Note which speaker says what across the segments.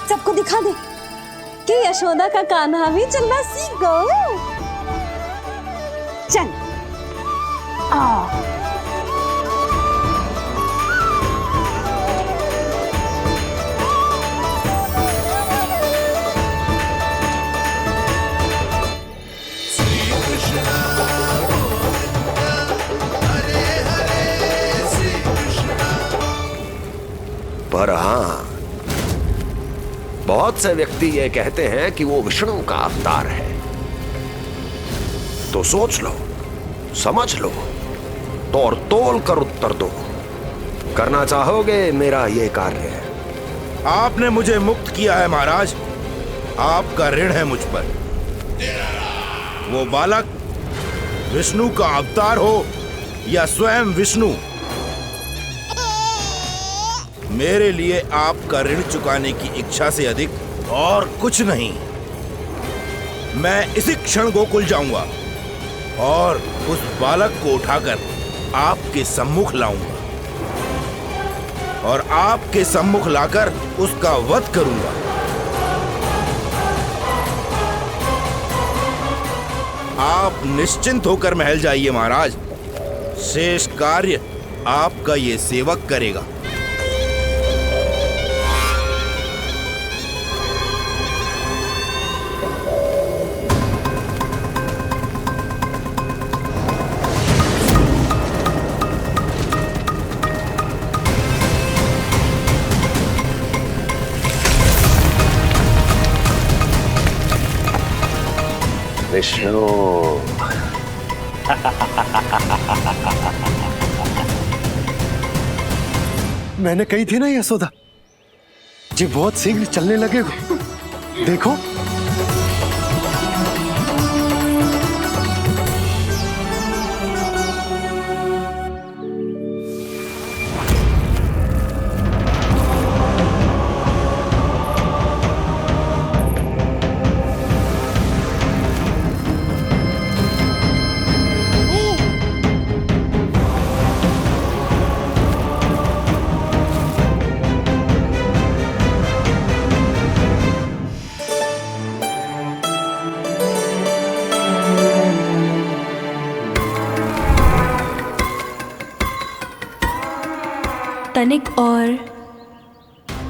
Speaker 1: सबको दिखा दे कि यशोदा का कान्हा भी चलना सीख गो। चल आ
Speaker 2: पर हाँ, बहुत से व्यक्ति ये कहते हैं कि वो विष्णु का अवतार है। तो सोच लो, समझ लो, तोड़ तोल कर उत्तर दो। करना चाहोगे मेरा ये कार्य?
Speaker 3: आपने मुझे मुक्त किया है महाराज, आपका ऋण है मुझ पर। वो बालक विष्णु का अवतार हो या स्वयं विष्णु, मेरे लिए आपका ऋण चुकाने की इच्छा से अधिक और कुछ नहीं। मैं इसी क्षण गोकुल जाऊंगा और उस बालक को उठाकर आपके सम्मुख लाऊंगा और आपके सम्मुख लाकर उसका वध करूंगा। आप निश्चिंत होकर महल जाइए महाराज, शेष कार्य आपका ये सेवक करेगा।
Speaker 2: विष्णु
Speaker 4: मैंने कही थी ना यशोदा जी, बहुत शीघ्र चलने लगे हो। देखो
Speaker 5: तनिक और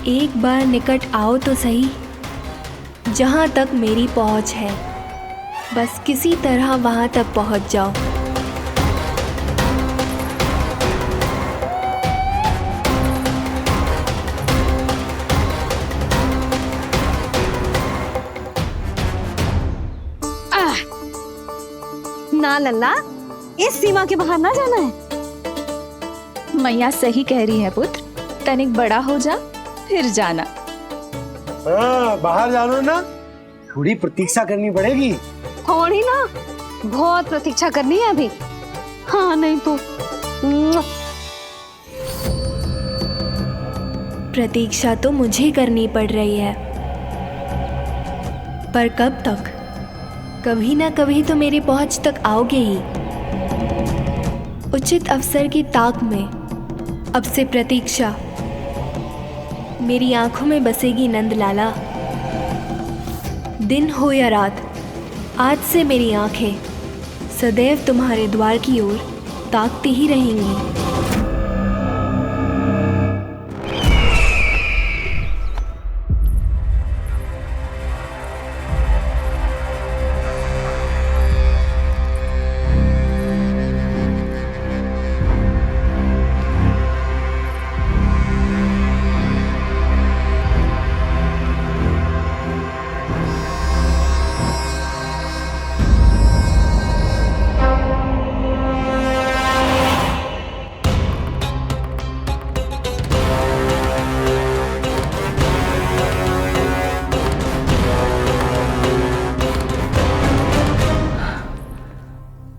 Speaker 5: एक बार निकट आओ तो सही, जहाँ तक मेरी पहुँच है, बस किसी तरह वहाँ तक पहुँच जाओ।
Speaker 1: ना लल्ला, इस सीमा के बाहर ना जाना है।
Speaker 6: मैया सही कह रही है पुत्र, तनिक बड़ा हो जा फिर जाना।
Speaker 4: बाहर जानो ना, थोड़ी प्रतीक्षा करनी पड़ेगी।
Speaker 1: थोड़ी ना, बहुत प्रतीक्षा करनी है अभी। हाँ नहीं तो
Speaker 5: प्रतीक्षा तो मुझे करनी पड़ रही है, पर कब तक? कभी ना कभी तो मेरी पहुंच तक आओगे ही। उचित अवसर की ताक में अब से प्रतीक्षा मेरी आंखों में बसेगी नंदलाला। दिन हो या रात, आज से मेरी आंखें सदैव तुम्हारे द्वार की ओर ताकती ही रहेंगी।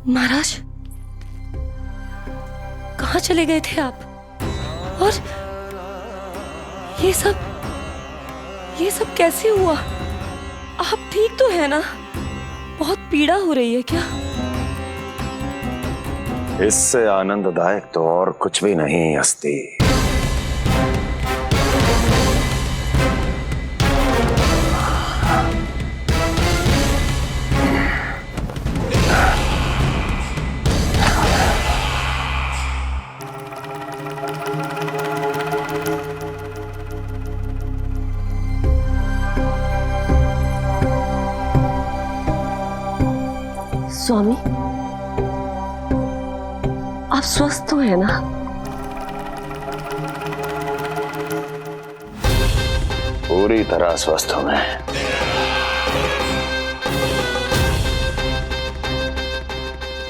Speaker 1: महाराज, कहाँ चले गए थे आप? और ये सब कैसे हुआ? आप ठीक तो है ना? बहुत पीड़ा हो रही है क्या?
Speaker 2: इससे आनंददायक तो और कुछ भी नहीं हस्ती।
Speaker 1: स्वामी, आप स्वस्थ तो है ना?
Speaker 7: पूरी तरह स्वस्थ हूं मैं।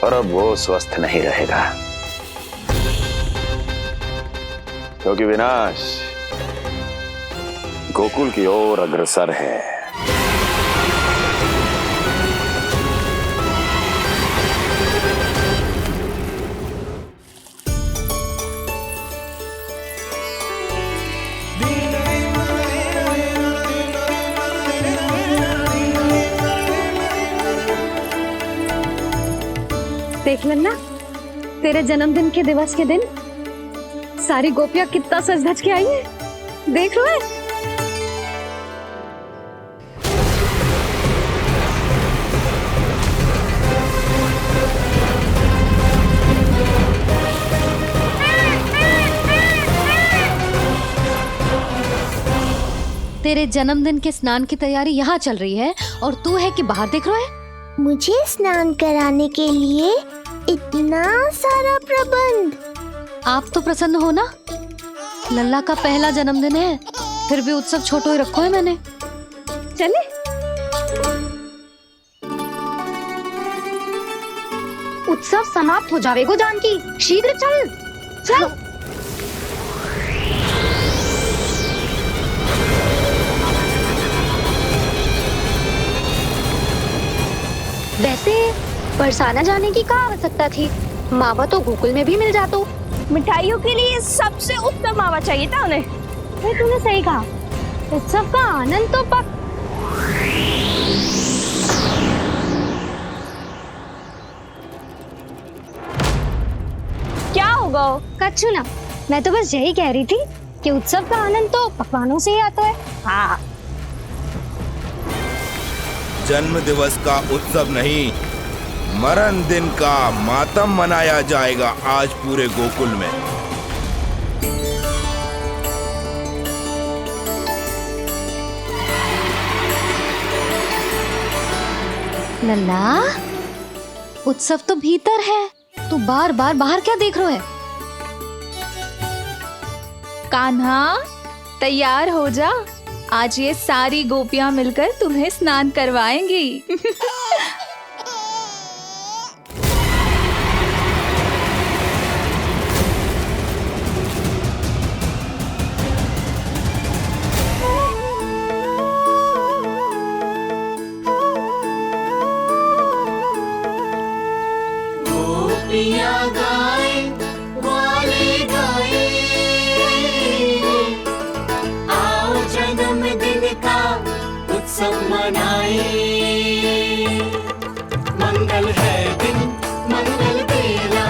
Speaker 7: और अब वो स्वस्थ नहीं रहेगा, क्योंकि विनाश गोकुल की ओर अग्रसर है।
Speaker 8: देख लेना, तेरे जन्मदिन के दिवस के दिन सारी गोपियां कितना सज धज के आई है। देख लो है। तेरे जन्मदिन के स्नान की तैयारी यहाँ चल रही है और तू है कि बाहर देख रहा है।
Speaker 9: मुझे स्नान कराने के लिए इतना सारा प्रबंध।
Speaker 8: आप तो प्रसन्न हो ना? लल्ला का पहला जन्मदिन है, फिर भी उत्सव छोटो ही रखो है मैंने। चले उत्सव समाप्त हो जाएगा जानकी, शीघ्र चल चल। वैसे बरसाना जाने की क्या आवश्यकता थी? मावा तो गोकुल में भी मिल जातो।
Speaker 1: मिठाइयों के लिए सबसे उत्तम मावा चाहिए था उन्हें।
Speaker 8: तूने सही कहा, उत्सव का आनंद तो पक।
Speaker 1: क्या होगा?
Speaker 8: कच्चू ना, मैं तो बस यही कह रही थी कि उत्सव का आनंद तो पकवानों से ही आता है।
Speaker 1: हाँ,
Speaker 3: जन्म दिवस का उत्सव नहीं, मरण दिन का मातम मनाया जाएगा आज पूरे गोकुल में।
Speaker 8: लल्ला, उत्सव तो भीतर है, तू बार बार बाहर क्या देख रहा है?
Speaker 6: कान्हा, तैयार हो जा, आज ये सारी गोपियां मिलकर तुम्हें स्नान करवाएंगी।
Speaker 10: मंगल है दिन, मंगल बेला,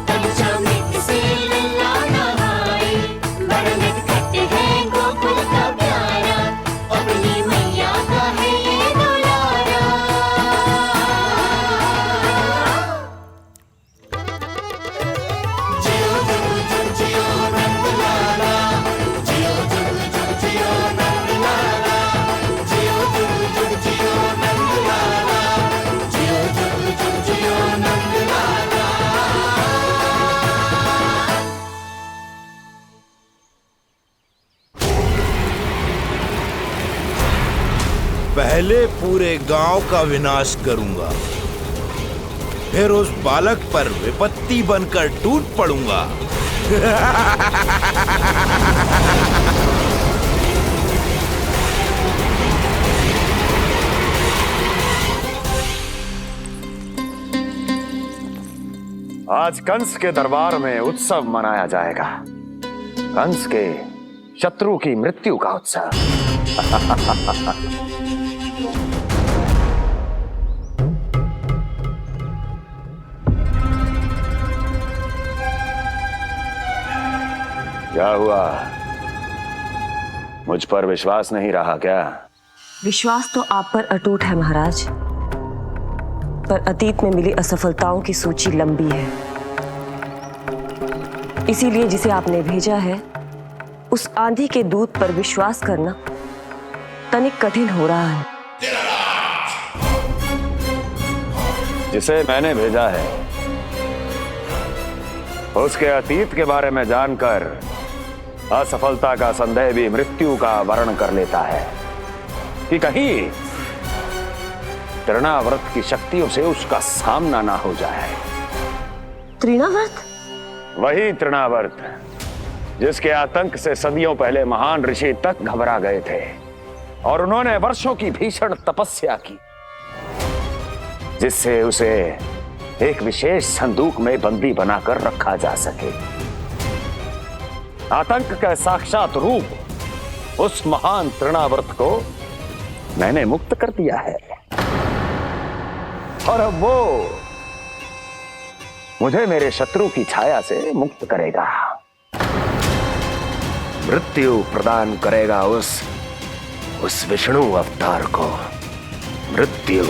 Speaker 10: तब चमित से लल्ला नहाए। बड़ा नटखट है गोकुल का प्यारा, अपनी मैया का है ये दुलारा। जियो जुग जुग जियो नंद लाला, जियो जुग जुग जियो नंद लाला, जियो जुग जुग जियो नंद लाला, जियो जुग जुग जियो नंद लाला।
Speaker 3: पहले पूरे गांव का विनाश करूंगा, फिर उस बालक पर विपत्ति बनकर टूट पड़ूंगा।
Speaker 7: आज कंस के दरबार में उत्सव मनाया जाएगा, कंस के शत्रु की मृत्यु का उत्सव। क्या हुआ? मुझ पर विश्वास नहीं रहा क्या?
Speaker 1: विश्वास तो आप पर अटूट है महाराज, पर अतीत में मिली असफलताओं की सूची लंबी है। इसीलिए जिसे आपने भेजा है उस आंधी के दूत पर विश्वास करना तनिक कठिन हो रहा है।
Speaker 7: जिसे मैंने भेजा है उसके अतीत के बारे में जानकर असफलता का संदेह भी मृत्यु का वर्ण कर लेता है कि कहीं तृणाव्रत की शक्तियों से उसका सामना ना हो जाए।
Speaker 1: तृणाव्रत?
Speaker 7: वही तृणाव्रत जिसके आतंक से सदियों पहले महान ऋषि तक घबरा गए थे और उन्होंने वर्षों की भीषण तपस्या की जिससे उसे एक विशेष संदूक में बंदी बनाकर रखा जा सके। आतंक का साक्षात रूप उस महान तृणाव्रत को मैंने मुक्त कर दिया है और अब वो मुझे मेरे शत्रु की छाया से मुक्त करेगा, मृत्यु प्रदान करेगा उस विष्णु अवतार को मृत्यु।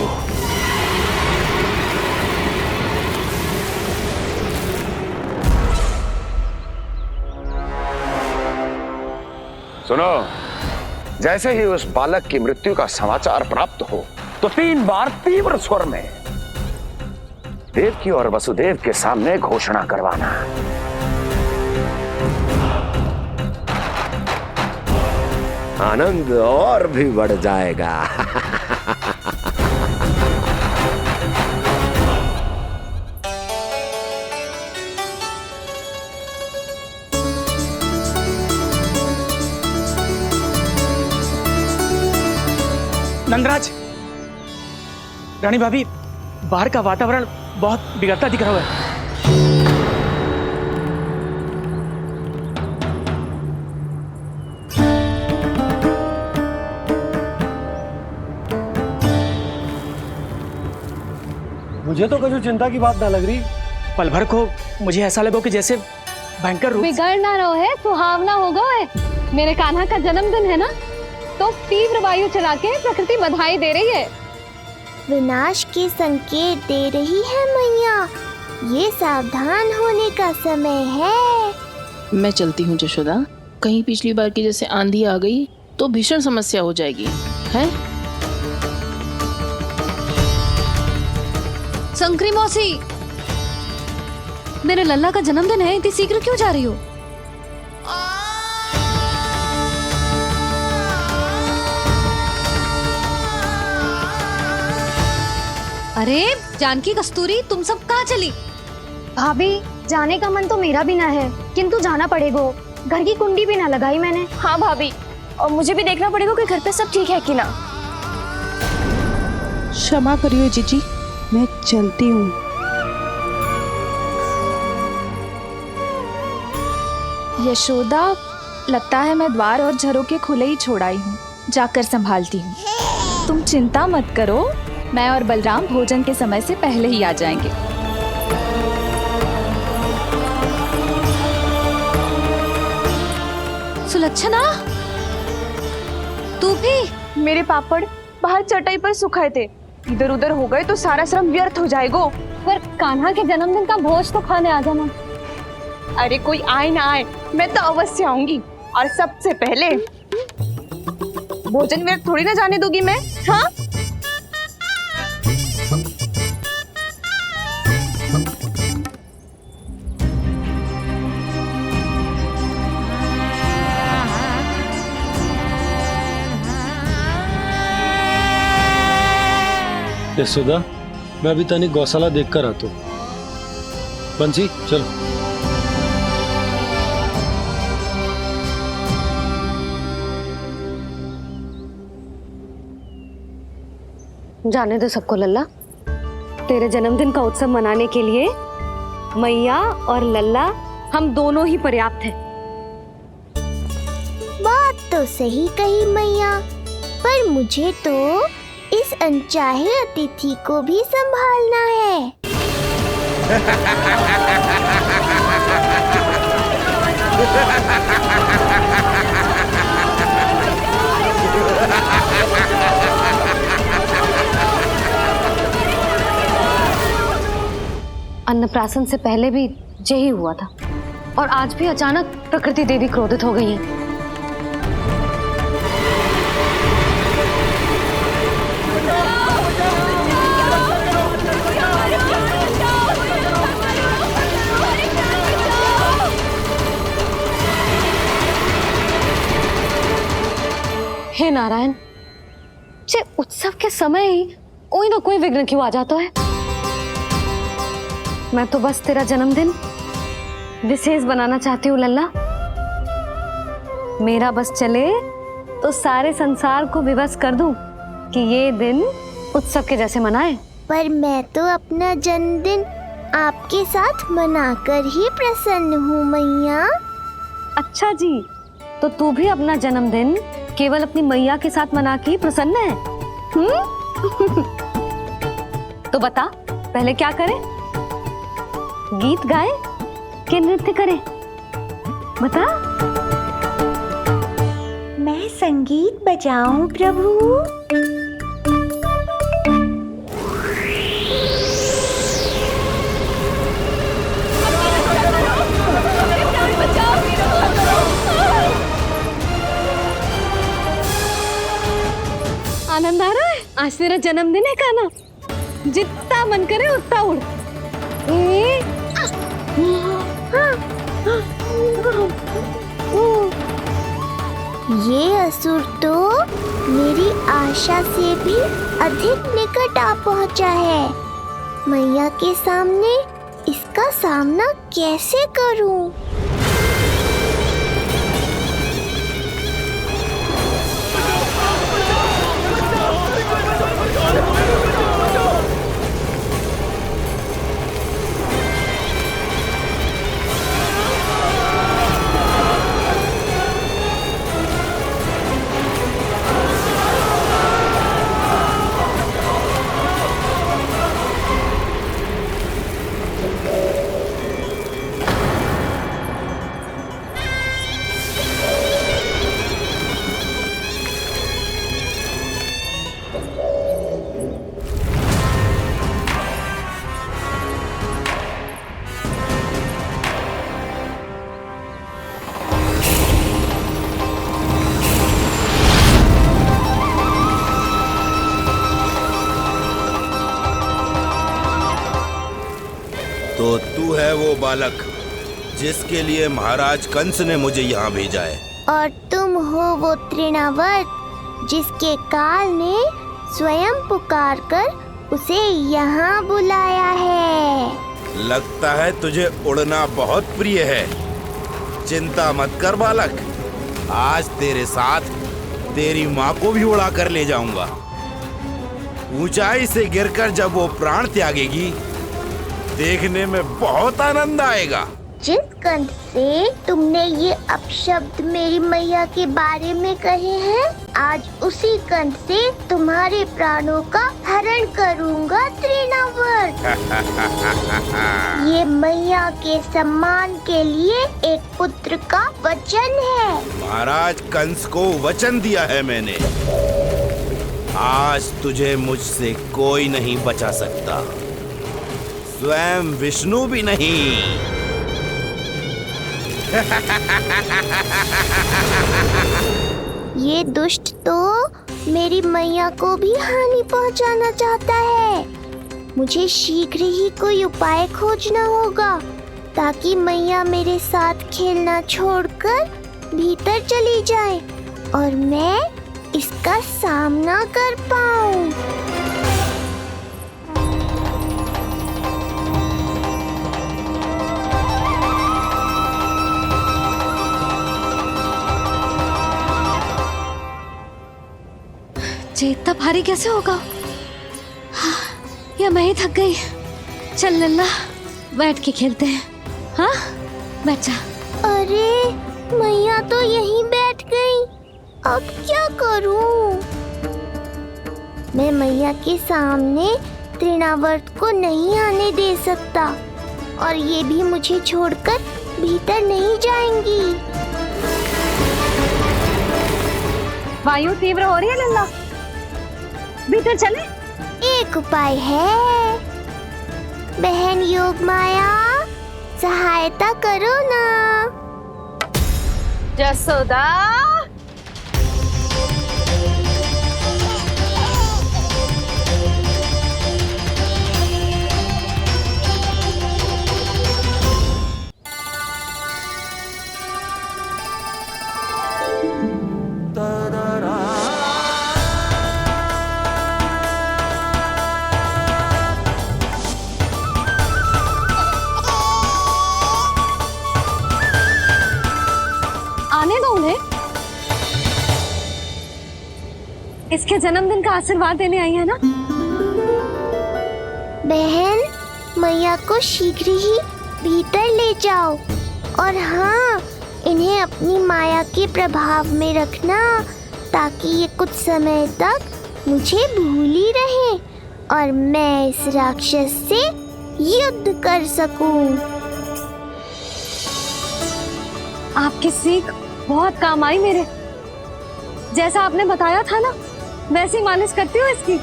Speaker 7: सुनो, जैसे ही उस बालक की मृत्यु का समाचार प्राप्त हो तो 3 बार तीव्र स्वर में देवकी और वसुदेव के सामने घोषणा करवाना।
Speaker 2: आनंद और भी बढ़ जाएगा।
Speaker 11: नंदराज, रानी भाभी, बाहर का वातावरण बहुत बिगड़ता दिख रहा है।
Speaker 4: मुझे तो कुछ चिंता की बात ना लग रही।
Speaker 11: पल भर को मुझे ऐसा लगो कि जैसे भयंकर रूप।
Speaker 8: बिगड़ ना रहो है, सुहावना होगा है। मेरे कान्हा का जन्मदिन है ना, तो तीव्र वायु चला के प्रकृति बधाई दे रही है।
Speaker 9: विनाश के संकेत दे रही है मैया, ये सावधान होने का समय है।
Speaker 12: मैं चलती हूँ जशोदा, कहीं पिछली बार की जैसे आंधी आ गई तो भीषण समस्या हो जाएगी, है?
Speaker 8: शंकरी मौसी, मेरे लल्ला का जन्मदिन है, इतनी शीघ्र क्यों जा रही हो? अरे जानकी, कस्तूरी, तुम सब कहाँ चली? भाभी, जाने का मन तो मेरा भी ना है, किंतु जाना पड़ेगा। घर की कुंडी भी ना लगाई मैंने।
Speaker 1: हाँ भाभी, और मुझे भी देखना पड़ेगा कि घर पे सब ठीक है कि ना।
Speaker 12: क्षमा करिए जीजी, मैं चलती हूँ।
Speaker 6: यशोदा, लगता है मैं द्वार और झरोके खुले ही छोड़ आई हूँ, जाकर संभालती हूँ। तुम चिंता मत करो, मैं और बलराम भोजन के समय से पहले ही आ जाएंगे।
Speaker 8: सुलक्षणा, तू भी?
Speaker 1: मेरे पापड़ बाहर चटाई पर सुखाए थे, इधर उधर हो गए तो सारा श्रम व्यर्थ हो जाएगा।
Speaker 8: पर कान्हा के जन्मदिन का भोज तो खाने आ जाना।
Speaker 1: अरे कोई आए ना आए, मैं तो अवश्य आऊंगी, और सबसे पहले भोजन व्यर्थ थोड़ी ना जाने दूंगी मैं। हाँ,
Speaker 4: यशोदा, मैं अभी तनिक गौशाला देख कर आता हूँ। बंसी, चलो।
Speaker 8: जाने दो सबको लल्ला, तेरे जन्मदिन का उत्सव मनाने के लिए मैया और लल्ला हम दोनों ही पर्याप्त हैं।
Speaker 9: बात तो सही कही मैया, पर मुझे तो इस अनचाहे अतिथि को भी संभालना है।
Speaker 8: अन्नप्राशन से पहले भी यही हुआ था, और आज भी अचानक प्रकृति देवी क्रोधित हो गई है। हे नारायण, जे उत्सव के समय ही कोई ना कोई विघ्न क्यों आ जाता है। मैं तो बस तेरा जन्मदिन विशेष बनाना चाहती हूँ लल्ला। मेरा बस चले तो सारे संसार को विवश कर दूं कि ये दिन उत्सव के जैसे मनाए।
Speaker 9: पर मैं तो अपना जन्मदिन आपके साथ मनाकर ही प्रसन्न हूँ मैया।
Speaker 8: अच्छा जी, तो तू भी अपना जन्मदिन केवल अपनी मैया के साथ मना के ही प्रसन्न है? तो बता, पहले क्या करें? गीत गाए कि नृत्य करें? बता।
Speaker 9: मैं संगीत बजाऊं प्रभु?
Speaker 8: आनंद आ रहा है? आज तेरा जन्मदिन है कान्हा, जितना मन करे उतना उड़।
Speaker 9: ये असुर तो मेरी आशा से भी अधिक निकट आ पहुंचा है। मैया के सामने इसका सामना कैसे करूं?
Speaker 3: तो तू है वो बालक जिसके लिए महाराज कंस ने मुझे यहाँ भेजा है।
Speaker 9: और तुम हो वो तृणावर्त जिसके काल ने स्वयं पुकार कर उसे यहाँ बुलाया है।
Speaker 3: लगता है तुझे उड़ना बहुत प्रिय है। चिंता मत कर बालक, आज तेरे साथ तेरी माँ को भी उड़ा कर ले जाऊंगा। ऊंचाई से गिरकर जब वो प्राण त्यागेगी, देखने में बहुत आनंद आएगा।
Speaker 9: जिस कंठ से तुमने ये अपशब्द मेरी मैया के बारे में कहे हैं, आज उसी कंठ से तुम्हारे प्राणों का हरण करूंगा तृणावर्त। ये मैया के सम्मान के लिए एक पुत्र का वचन है।
Speaker 3: महाराज कंस को वचन दिया है मैंने। आज तुझे मुझसे कोई नहीं बचा सकता, स्वयं विष्णु भी नहीं।
Speaker 9: ये दुष्ट तो मेरी मैया को भी हानि पहुंचाना चाहता है। मुझे शीघ्र ही कोई उपाय खोजना होगा ताकि मैया मेरे साथ खेलना छोड़कर भीतर चली जाए और मैं इसका सामना कर पाऊं।
Speaker 8: ये इतना भारी कैसे होगा? हाँ, या मैं ही थक गई। चल लल्ला, बैठ के खेलते हैं। हाँ, बैठ जा।
Speaker 9: अरे मैया तो यहीं बैठ गई, अब क्या करूं? मैं मैया के सामने तृणावर्त को नहीं आने दे सकता और ये भी मुझे छोड़कर भीतर नहीं जाएंगी।
Speaker 8: वायु तीव्र हो रही है लल्ला, भीतर चले।
Speaker 9: एक उपाय है, बहन योग माया, सहायता करो ना।
Speaker 8: जसोदा,
Speaker 10: da da da
Speaker 8: इसके जन्मदिन का आशीर्वाद देने आई है ना?
Speaker 9: बहन, मैया को शीघ्र ही भीतर ले जाओ और हाँ, इन्हें अपनी माया के प्रभाव में रखना ताकि ये कुछ समय तक मुझे भूली रहे और मैं इस राक्षस से युद्ध कर सकूं।
Speaker 8: आपकी सीख बहुत काम आई मेरे। जैसा आपने बताया था ना, वैसी मालिश करती हूँ इसकी।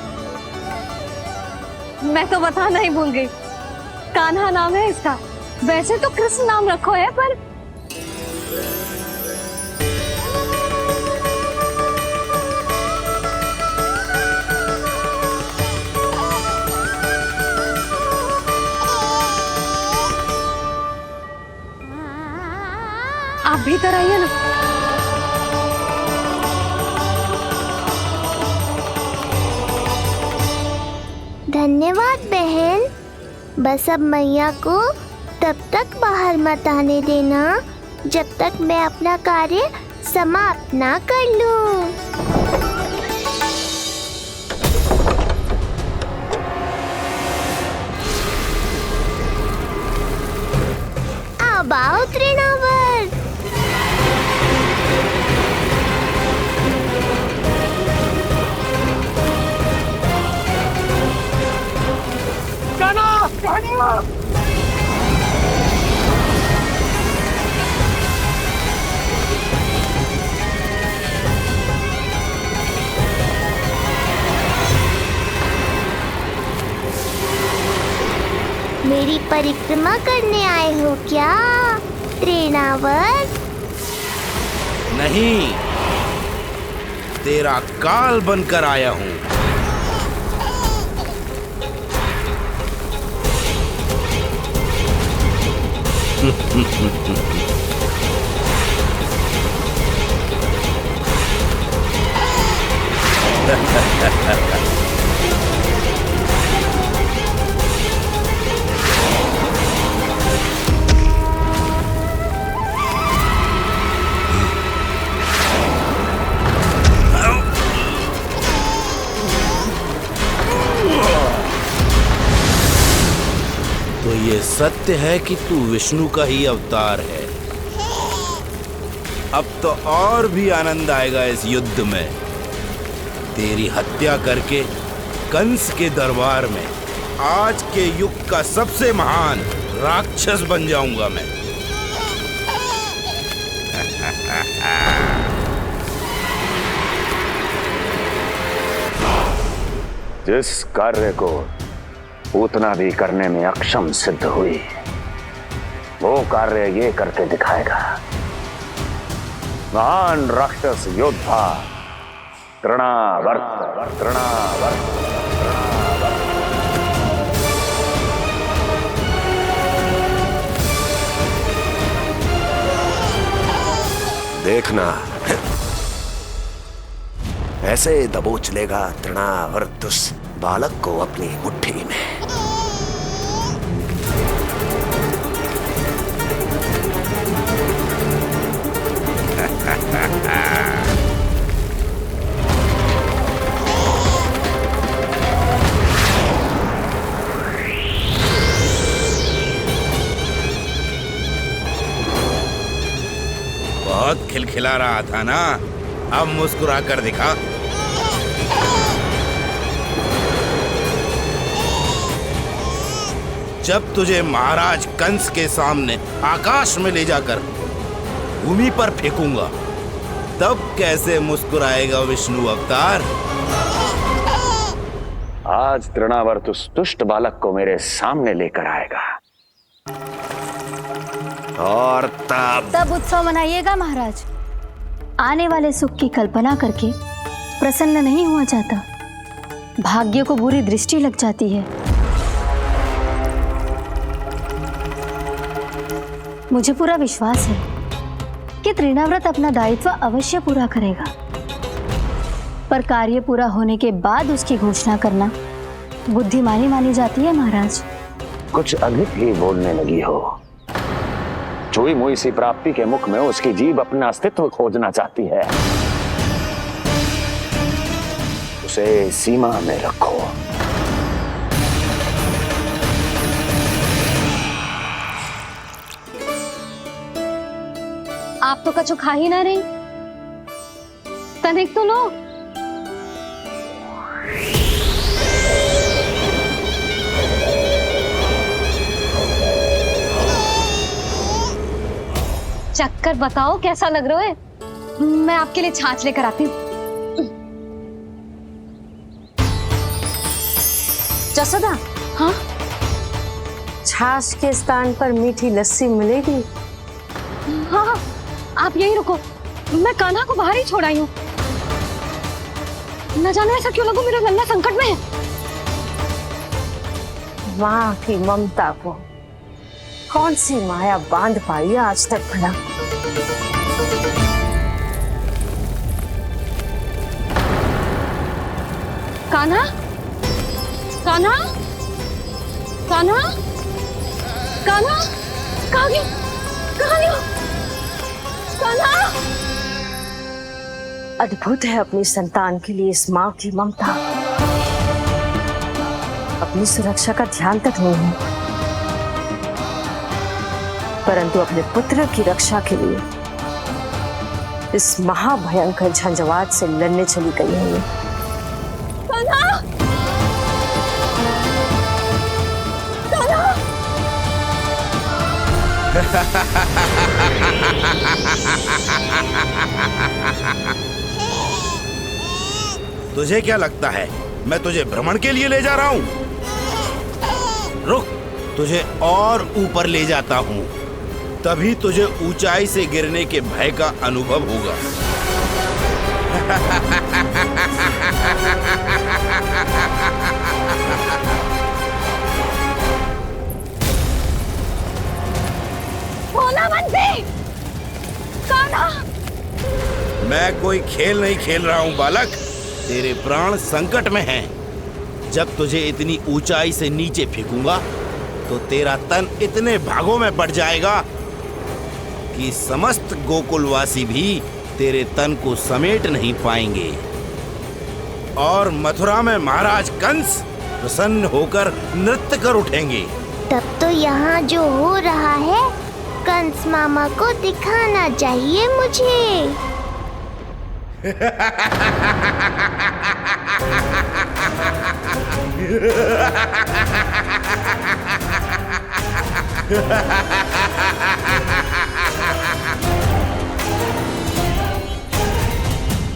Speaker 8: मैं तो बताना ही भूल गई, कान्हा नाम है इसका। वैसे तो कृष्ण नाम रखो है, पर आप भीतर आइए ना।
Speaker 9: धन्यवाद बहन। बस अब मैया को तब तक बाहर मत आने देना जब तक मैं अपना कार्य समाप्त ना कर लूं। अब आओ तृणावर। मेरी परिक्रमा करने आए हो क्या तृणावर?
Speaker 3: नहीं, तेरा काल बनकर आया हूँ। तो ये सत्य है कि तू विष्णु का ही अवतार है। अब तो और भी आनंद आएगा इस युद्ध में। तेरी हत्या करके कंस के दरबार में आज के युग का सबसे महान राक्षस बन जाऊंगा मैं।
Speaker 7: जिस कार्य को उतना भी करने में अक्षम सिद्ध हुई, वो कार्य ये करके दिखाएगा। महान राक्षस योद्धा तृणावर्त।
Speaker 2: देखना, ऐसे दबोच लेगा तृणावर्त उस बालक को अपनी मुट्ठी में।
Speaker 3: बहुत खिलखिला रहा था ना, अब मुस्कुरा कर दिखा। जब तुझे महाराज कंस के सामने आकाश में ले जाकर भूमि पर फेंकूंगा, तब कैसे मुस्कुराएगा विष्णु अवतार?
Speaker 7: आज तृणावर्त उस दुष्ट बालक को मेरे सामने लेकर आएगा
Speaker 2: और तब
Speaker 8: उत्सव मनाइएगा महाराज। आने वाले सुख की कल्पना करके प्रसन्न नहीं हुआ जाता, भाग्य को बुरी दृष्टि लग जाती है। मुझे पूरा विश्वास है कि तृणाव्रत अपना दायित्व अवश्य पूरा करेगा, पर कार्य पूरा होने के बाद उसकी घोषणा करना बुद्धिमानी मानी जाती है महाराज।
Speaker 7: कुछ अधिक ही बोलने लगी हो। चुई मुई सी प्राप्ति के मुख में उसकी जीभ अपना अस्तित्व खोजना चाहती है। उसे सीमा में रखो।
Speaker 8: आप तो कछु खा ही ना रही, तनिक तो लो। चक्कर बताओ कैसा लग रहा है? मैं आपके लिए छाछ लेकर आती हूँ।
Speaker 13: जसोदा,
Speaker 8: हाँ,
Speaker 13: छाछ के स्थान पर मीठी लस्सी मिलेगी।
Speaker 8: हाँ हाँ, आप यहीं रुको, मैं कान्हा को बाहर ही छोड़ आई हूँ। न जाने ऐसा क्यों लगो मेरा लल्ला संकट में है।
Speaker 13: माँ की ममता को कौन सी माया बांध पाई आज तक भला।
Speaker 8: कान्हा, कान्हा, कान्हा, कान्हा, कहाँ गया? कहाँ गया? कान्हा!
Speaker 13: अद्भुत है अपनी संतान के लिए इस माँ की ममता। अपनी सुरक्षा का ध्यान तक नहीं है, परंतु अपने पुत्र की रक्षा के लिए इस महाभयंकर झंझावात से लड़ने चली गई है।
Speaker 8: कान्हा! कान्हा!
Speaker 3: तुझे क्या लगता है मैं तुझे भ्रमण के लिए ले जा रहा हूँ? रुक, तुझे और ऊपर ले जाता हूँ, तभी तुझे ऊंचाई से गिरने के भय का अनुभव होगा।
Speaker 8: भोला बंसी! कान्हा!
Speaker 3: मैं कोई खेल नहीं खेल रहा हूँ बालक, तेरे प्राण संकट में हैं। जब तुझे इतनी ऊंचाई से नीचे फेंकूंगा तो तेरा तन इतने भागों में बढ़ जाएगा कि समस्त गोकुलवासी भी तेरे तन को समेट नहीं पाएंगे और मथुरा में महाराज कंस प्रसन्न होकर नृत्य कर उठेंगे।
Speaker 9: तब तो यहाँ जो हो रहा है कंस मामा को दिखाना चाहिए मुझे।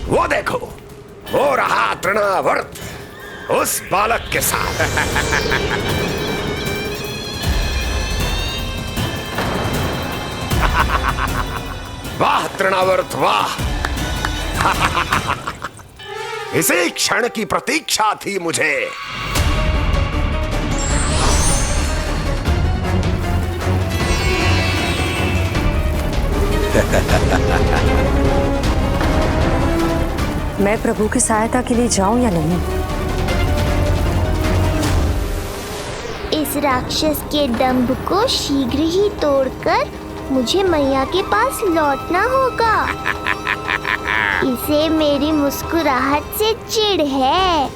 Speaker 2: वो देखो, हो रहा तृणावर्त उस बालक के साथ। वाह तृणावर्त वाह! इसी क्षण की प्रतीक्षा थी मुझे।
Speaker 13: मैं प्रभु की सहायता के लिए जाऊं या नहीं?
Speaker 9: इस राक्षस के दंभ को शीघ्र ही तोड़कर मुझे मैया के पास लौटना होगा। इसे मेरी मुस्कुराहट से चिढ़ है,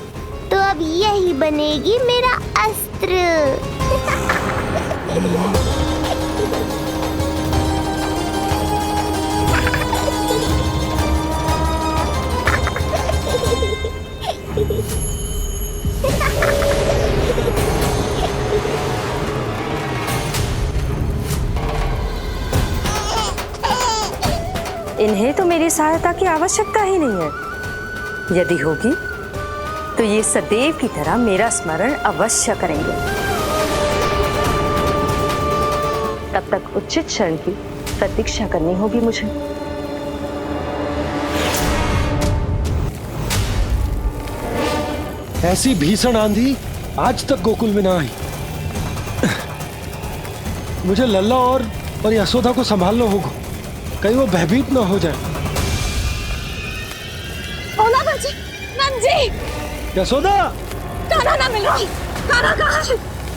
Speaker 9: तो अब यही बनेगी मेरा अस्त्र।
Speaker 13: इन्हें तो मेरी सहायता की आवश्यकता ही नहीं है। यदि होगी तो ये सदैव की तरह मेरा स्मरण अवश्य करेंगे। तब तक उचित क्षण की प्रतीक्षा करनी होगी मुझे।
Speaker 4: ऐसी भीषण आंधी आज तक गोकुल में ना आई। मुझे लल्ला और यशोदा को संभालना होगा, कहीं वो भयभीत ना हो जाए।
Speaker 8: भोला बंसी! नंजी!
Speaker 4: यशोदा!
Speaker 8: कान्हा ना मिल रहा। कान्हा कहाँ है?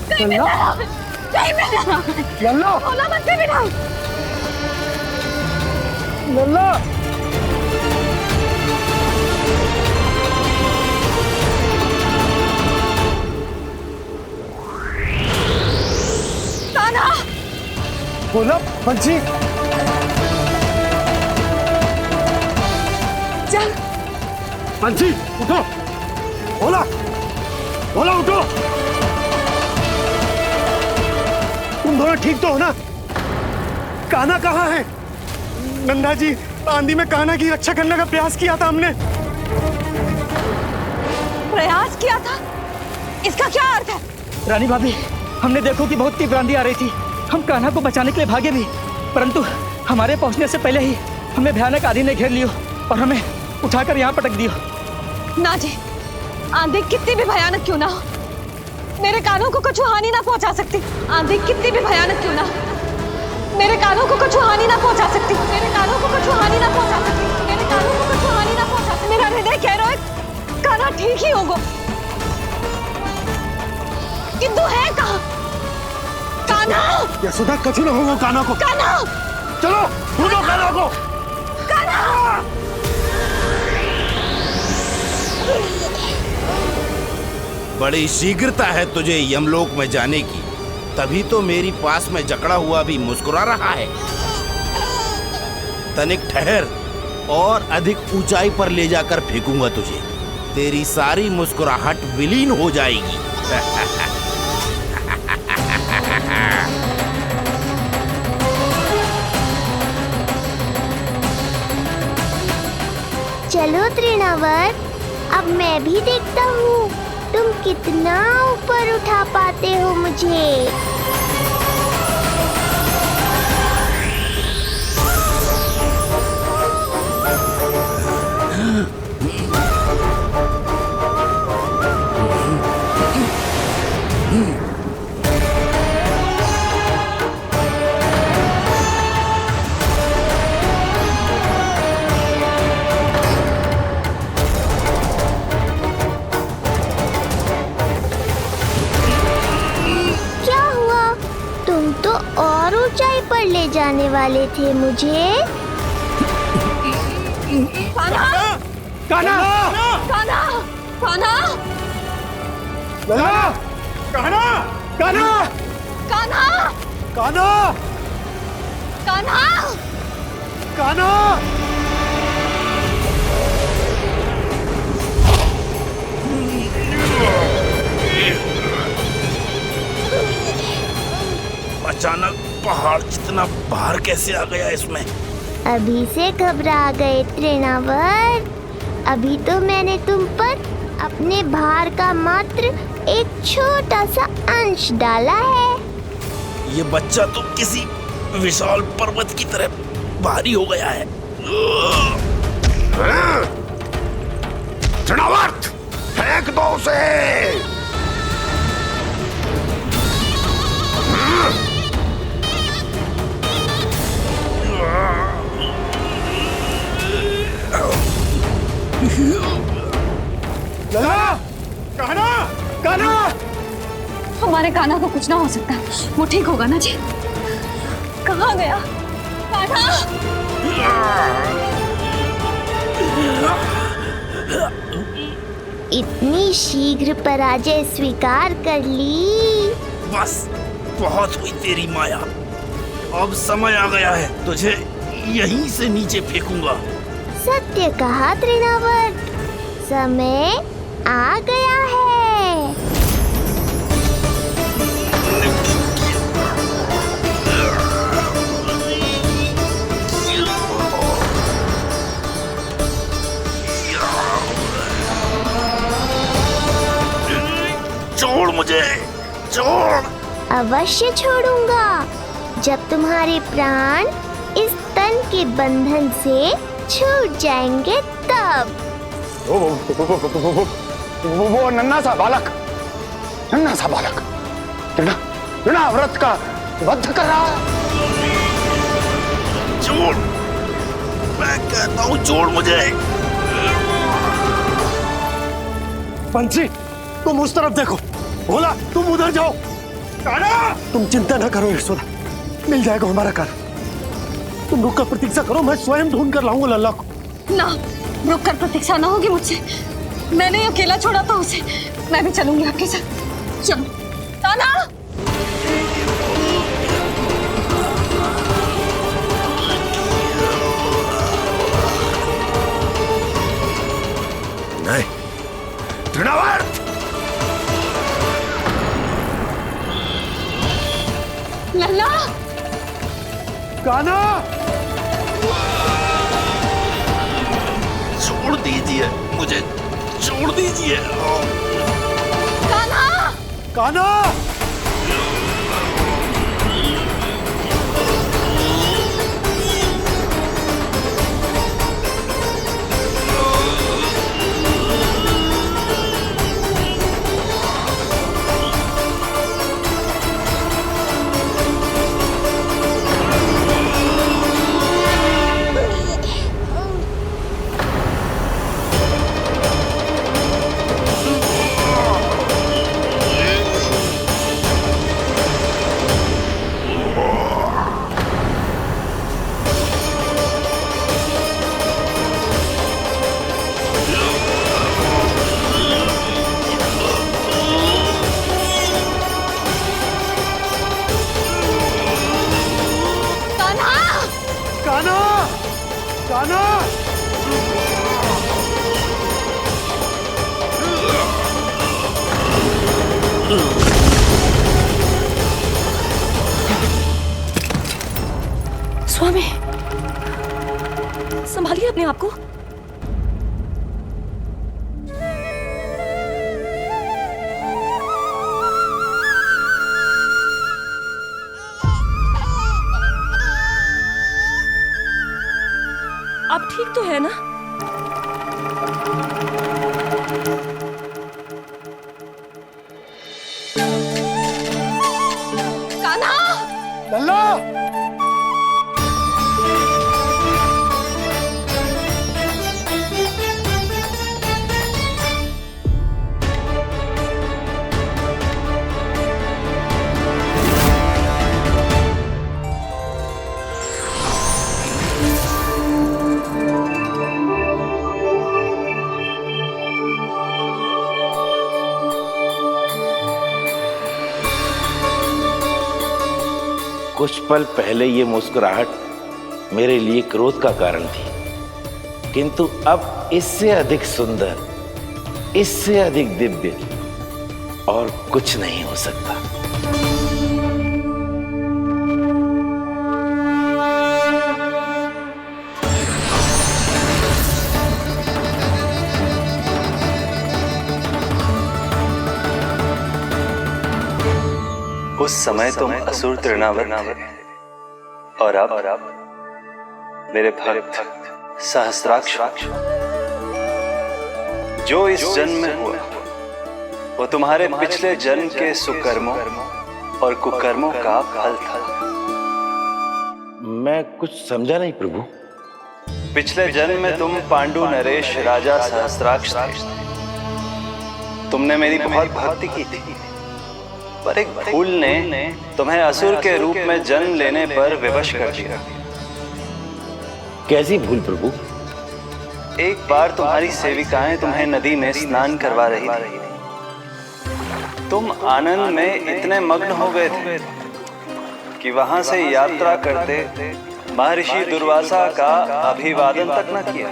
Speaker 8: कहीं मिल रहा है। कहीं मिल रहा है।
Speaker 4: लल्ला!
Speaker 8: भोला बंसी मिला।
Speaker 4: लल्ला! बोला बंसी।
Speaker 1: चल
Speaker 4: बंसी उठो। बोला बोला उठो। तुम दोनों ठीक तो हो ना? कान्हा कहाँ है? नंदा जी, आंधी में कान्हा की रक्षा करने का प्रयास किया था हमने।
Speaker 1: प्रयास किया था? इसका क्या अर्थ है?
Speaker 11: रानी भाभी, हमने देखो कि बहुत तीव्र आंधी आ रही थी। हम कान्हा को बचाने के लिए भागे भी, परंतु हमारे पहुंचने से पहले ही हमें भयानक आंधी ने घेर लियो और हमें उठाकर यहाँ पटक दियो।
Speaker 1: ना जी, आंधी कितनी भी भयानक क्यों ना हो, मेरे कानों को कुछ हानि ना पहुंचा सकती। आंधी कितनी भी भयानक क्यों ना हो, मेरे कानों को कुछ हानि ना पहुंचा सकती। मेरे कानों को कुछ हानि ना पहुंचा सकती। मेरे कानों को कुछ हानि ना पहुंचा सकती। मेरा हृदय कह रहा है कान्हा ठीक ही होगा, किंतु है कहाँ कान्हा?
Speaker 4: यशोदा कछु न होगा कान्हा को।
Speaker 1: कान्हा,
Speaker 4: चलो ढूंढो कान्हा को।
Speaker 1: कान्हा!
Speaker 3: बड़ी शीघ्रता है तुझे यमलोक में जाने की, तभी तो मेरी पास में जकड़ा हुआ भी मुस्कुरा रहा है। तनिक ठहर और अधिक ऊंचाई पर ले जाकर फेंकूंगा तुझे, तेरी सारी मुस्कुराहट विलीन हो जाएगी।
Speaker 9: चलो तृणावर, अब मैं भी देखता हूँ तुम कितना ऊपर उठा पाते हो मुझे। और ऊंचाई पर ले जाने वाले थे मुझे।
Speaker 1: कान्हा!
Speaker 4: कान्हा!
Speaker 1: कान्हा! कान्हा!
Speaker 4: कान्हा! कान्हा! कान्हा!
Speaker 1: कान्हा!
Speaker 4: कान्हा!
Speaker 1: कान्हा!
Speaker 4: कान्हा!
Speaker 3: अचानक पहाड़ जितना भार कैसे आ गया इसमें?
Speaker 9: अभी से घबरा गए तृणावर, अभी तो मैंने तुम पर अपने भार का मात्र एक छोटा सा अंश डाला है।
Speaker 3: ये बच्चा तो किसी विशाल पर्वत की तरह भारी हो गया है।
Speaker 2: तृणावर्त, फेंक दो उसे।
Speaker 4: कान्हा! कान्हा!
Speaker 1: हमारे कान्हा को कुछ ना हो सकता, वो ठीक होगा ना जी? कहाँ गया कान्हा?
Speaker 9: इतनी शीघ्र पराजय स्वीकार कर ली।
Speaker 3: बस बहुत हुई तेरी माया, अब समय आ गया है, तुझे यहीं से नीचे फेंकूंगा।
Speaker 9: सत्य कहा तृणावर, समय आ गया है।
Speaker 3: छोड़ मुझे, छोड़।
Speaker 9: अवश्य छोड़ूंगा, जब तुम्हारे प्राण इस तन के बंधन से छूट जाएंगे तब।
Speaker 7: वो नन्हा सा बालक, नन्हा सा बालक तृणाव्रत का वध कर रहा है।
Speaker 3: छोड़, मैं कहता हूँ छोड़ मुझे।
Speaker 4: बंसी, तुम उस तरफ देखो। भोला, तुम उधर जाओ। कान्हा! तुम चिंता न करो यशोदा, मिल जाएगा हमारा कान्हा। तुम रुक कर प्रतीक्षा करो, मैं स्वयं ढूंढ कर लाऊंगा लल्ला को।
Speaker 1: ना, रुक कर प्रतीक्षा ना होगी मुझसे, मैंने अकेला छोड़ा था उसे, मैं भी चलूंगी आपके साथ। चलो कान्हा!
Speaker 2: तृणावर्त!
Speaker 1: लल्ला!
Speaker 4: कान्हा!
Speaker 3: छोड़ दीजिए मुझे, छोड़ दीजिए।
Speaker 1: कान्हा!
Speaker 4: कान्हा!
Speaker 1: स्वामी, संभालिए अपने आप को। आप ठीक तो है ना? कान्हा!
Speaker 4: लल्ला!
Speaker 3: कुछ पल पहले ये मुस्कुराहट मेरे लिए क्रोध का कारण थी, किंतु अब इससे अधिक सुंदर, इससे अधिक दिव्य और कुछ नहीं हो सकता।
Speaker 14: उस समय तुम असुर तृणावर्त थे और अब मेरे भक्त सहस्त्राक्ष। जो इस जन्म में हुआ वो तुम्हारे पिछले जन्म के सुकर्मों और कुकर्मों का फल था।
Speaker 3: मैं कुछ समझा नहीं प्रभु।
Speaker 14: पिछले जन्म में तुम पांडु नरेश राजा सहस्त्राक्ष थे। तुमने मेरी बहुत भक्ति की थी, पर एक भूल ने तुम्हें असुर के रूप में जन्म लेने पर विवश कर दिया।
Speaker 3: कैसी भूल प्रभु?
Speaker 14: एक बार तुम्हारी सेविकाएं तुम्हें नदी में स्नान करवा रही थी। तुम आनंद में इतने मग्न हो गए थे कि वहां से यात्रा करते महर्षि दुर्वासा का अभिवादन तक न किया।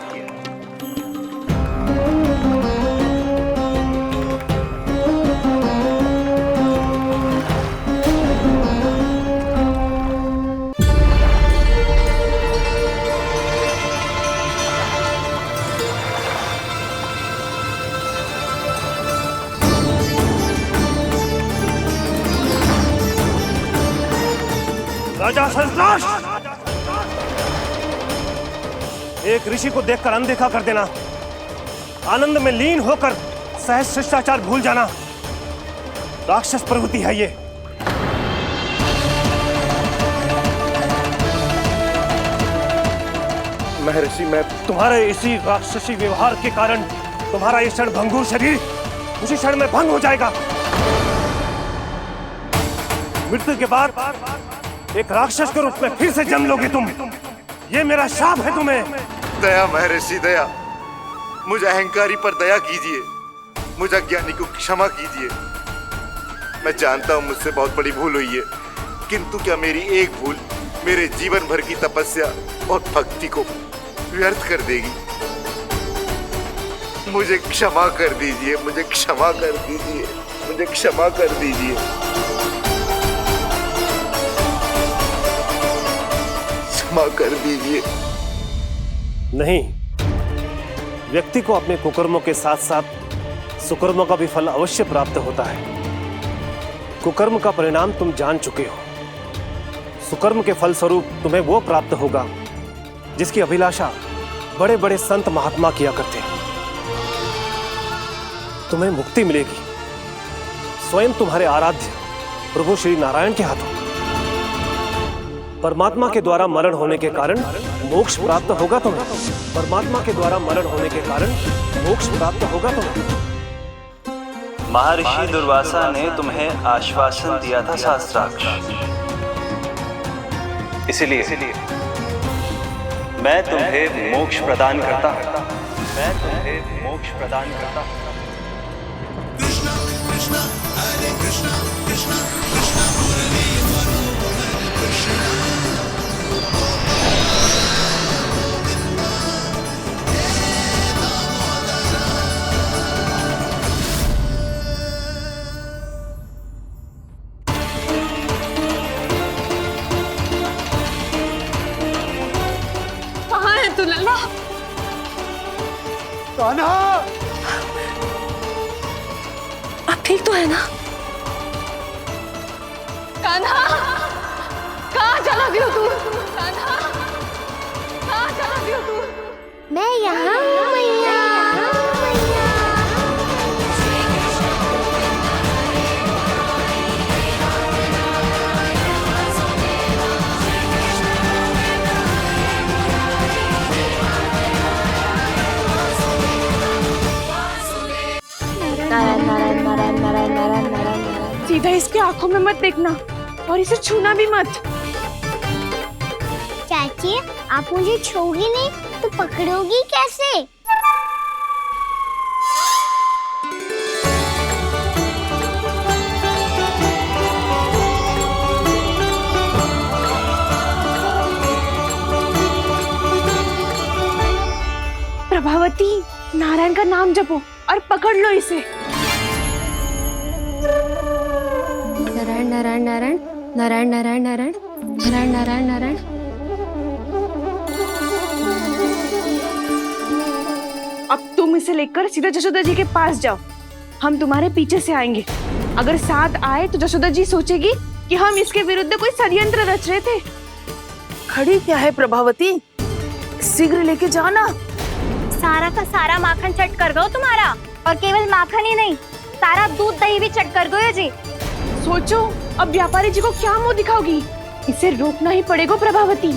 Speaker 4: राजा सहस्त्राक्ष! एक ऋषि को देखकर अनदेखा कर देना, आनंद में लीन होकर सहज शिष्टाचार भूल जाना, राक्षस प्रवृत्ति है ये। महर्षि, मैं तुम्हारे इसी राक्षसी व्यवहार के कारण तुम्हारा ये क्षण भंगुर शरीर उसी क्षण में भंग हो जाएगा। मृत्यु के बाद एक राक्षस के रूप में फिर से जन्म लोगे तुम। ये मेरा शाप है तुम्हें।
Speaker 15: दया महर्षि दया, मुझे अहंकारी पर दया कीजिए, मुझे अज्ञानी को क्षमा कीजिए। मैं जानता हूँ मुझसे बहुत बड़ी भूल हुई है, किंतु क्या मेरी एक भूल मेरे जीवन भर की तपस्या और भक्ति को व्यर्थ कर देगी? मुझे क्षमा कर दीजिए, मुझे क्षमा कर दीजिए, मुझे क्षमा कर दीजिए। क्षमा कर दीजिए।
Speaker 4: नहीं, व्यक्ति को अपने कुकर्मों के साथ साथ सुकर्मों का भी फल अवश्य प्राप्त होता है। कुकर्म का परिणाम तुम जान चुके हो। सुकर्म के फल स्वरूप तुम्हें वो प्राप्त होगा जिसकी अभिलाषा बड़े बड़े संत महात्मा किया करते हैं। तुम्हें मुक्ति मिलेगी स्वयं तुम्हारे आराध्य प्रभु श्री नारायण के हाथों। परमात्मा के द्वारा मरण होने के कारण मोक्ष प्राप्त होगा तुम्हें। परमात्मा के द्वारा मरण होने के कारण मोक्ष प्राप्त होगा तुम्हें।
Speaker 14: महर्षि दुर्वासा ने तुम्हें आश्वासन दिया था शास्त्राक्ष, इसलिए मैं तुम्हें मोक्ष प्रदान करता हूं। मैं तुम्हें मोक्ष प्रदान करता हूं।
Speaker 10: कृष्णा कृष्णा हरे कृष्णा कृष्णा कृष्णा मुरली मनोहर कृष्णा।
Speaker 1: कहाँ है तू लल्ला?
Speaker 4: कान्हा,
Speaker 1: आप ठीक तो है ना? कान्हा, कहाँ चला गया तू? कान्हा, कहाँ चला गया तू?
Speaker 9: मैं यहाँ हूँ मैया।
Speaker 1: नारायण नारायण नारायण नारायण नारायण नारायण नारायण। सीधा इसके आंखों में मत देखना और इसे छूना भी मत।
Speaker 9: चाची, आप मुझे छूओगी नहीं तो पकड़ोगी कैसे?
Speaker 1: प्रभावती, नारायण का नाम जपो और पकड़ लो इसे।
Speaker 8: नारायण नारायण नारायण नारायण नारायण नारायण नारायण नारायण नारायण।
Speaker 1: अब तुम इसे लेकर सीधा जशोदा जी के पास जाओ, हम तुम्हारे पीछे से आएंगे। अगर साथ आए तो जशोदा जी सोचेगी कि हम इसके विरुद्ध कोई षड्यंत्र रच रहे थे। खड़ी क्या है प्रभावती, शीघ्र लेके जाना।
Speaker 8: सारा का सारा माखन चट कर दो तुम्हारा, और केवल माखन ही नहीं, सारा दूध दही भी चट कर दो ये जी।
Speaker 1: सोचो अब व्यापारी जी को क्या मुंह दिखाओगी, इसे रोकना ही पड़ेगा प्रभावती।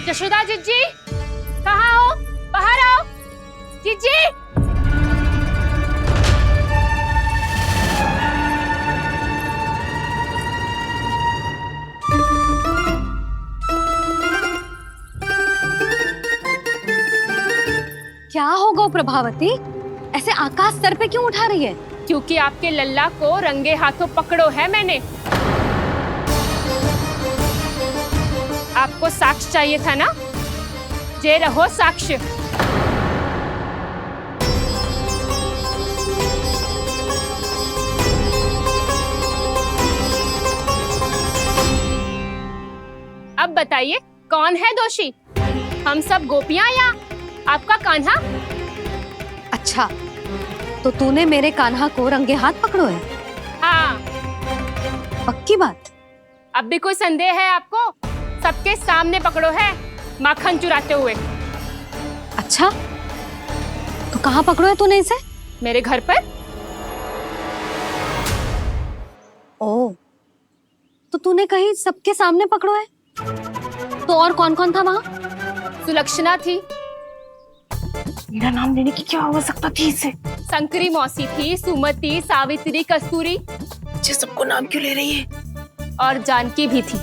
Speaker 16: जशोदा जीजी, कहाँ हो? बाहर आओ जीजी।
Speaker 1: क्या होगा प्रभावती, ऐसे आकाश सर पे क्यों उठा रही है?
Speaker 16: क्योंकि आपके लल्ला को रंगे हाथों पकड़ो है मैंने। आपको साक्ष्य चाहिए था ना, जे रहो साक्ष्य। अब बताइए कौन है दोषी, हम सब गोपियां या आपका कान्हा?
Speaker 1: अच्छा, तो तूने मेरे कान्हा को रंगे हाथ पकड़ो है?
Speaker 16: हाँ।
Speaker 1: पक्की बात?
Speaker 16: अब भी कोई संदेह है आपको? सबके सामने पकड़ो है माखन चुराते हुए।
Speaker 1: अच्छा, तो कहाँ पकड़ो है तूने इसे?
Speaker 16: मेरे घर पर।
Speaker 1: ओ, तो तूने कहीं सबके सामने पकड़ो है? तो और कौन कौन था वहाँ?
Speaker 16: सुलक्षणा थी।
Speaker 1: मेरा नाम लेने की क्या आवश्यकता थी इसे?
Speaker 16: संकरी मौसी थी, सुमति, सावित्री, कस्तूरी।
Speaker 1: ये सबको नाम क्यों ले रही है?
Speaker 16: और जानकी भी थी।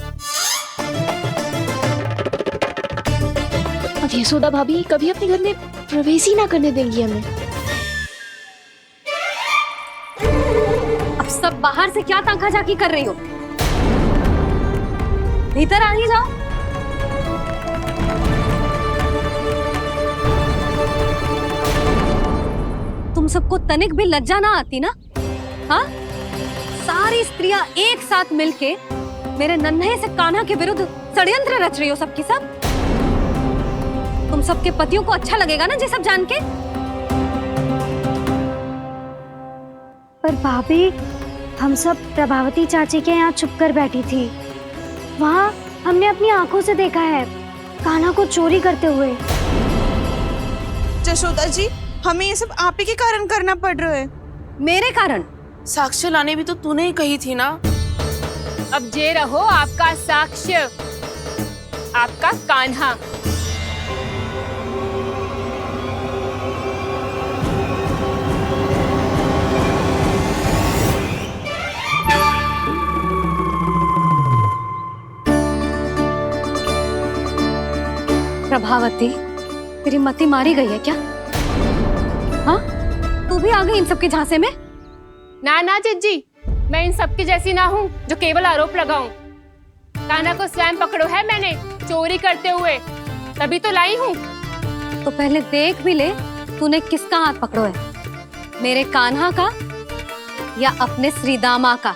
Speaker 5: अब यशोदा भाभी कभी अपने घर में प्रवेश ही ना करने देंगी हमें।
Speaker 1: आप सब बाहर से क्या ताका झाकी कर रही हो? भीतर आ ही जाओ। तुम सबको तनिक भी लज्जा ना आती ना? हाँ, सारी स्त्रियां एक साथ मिलके मेरे नन्हे से कान्हा के विरुद्ध षड्यंत्र रच रही हो सबकी सब। तुम सबके पतियों को अच्छा लगेगा ना ये सब जान के?
Speaker 8: पर भाभी, हम सब प्रभावती चाची के यहाँ छुप कर बैठी थी। वहाँ हमने अपनी आंखों से देखा है कान्हा को चोरी करते हुए।
Speaker 17: जशोदा जी, हमें ये सब आप ही के कारण करना पड़ रहा है।
Speaker 1: मेरे कारण?
Speaker 12: साक्ष्य लाने भी तो तूने ही कही थी ना।
Speaker 16: अब जे रहो आपका साक्ष्य, आपका कान्हा।
Speaker 1: प्रभावती, तेरी मति मारी गई है क्या? हाँ, तू भी आ गई इन सबके झांसे में?
Speaker 16: ना ना जिज्जी, मैं इन सबकी जैसी ना हूँ जो केवल आरोप लगाऊं। कान्हा को स्वयं पकड़ो है मैंने चोरी करते हुए, तभी तो लाई हूँ।
Speaker 1: तो पहले देख भी ले तूने किसका हाथ पकड़ो है, मेरे कान्हा का या अपने श्रीदामा का?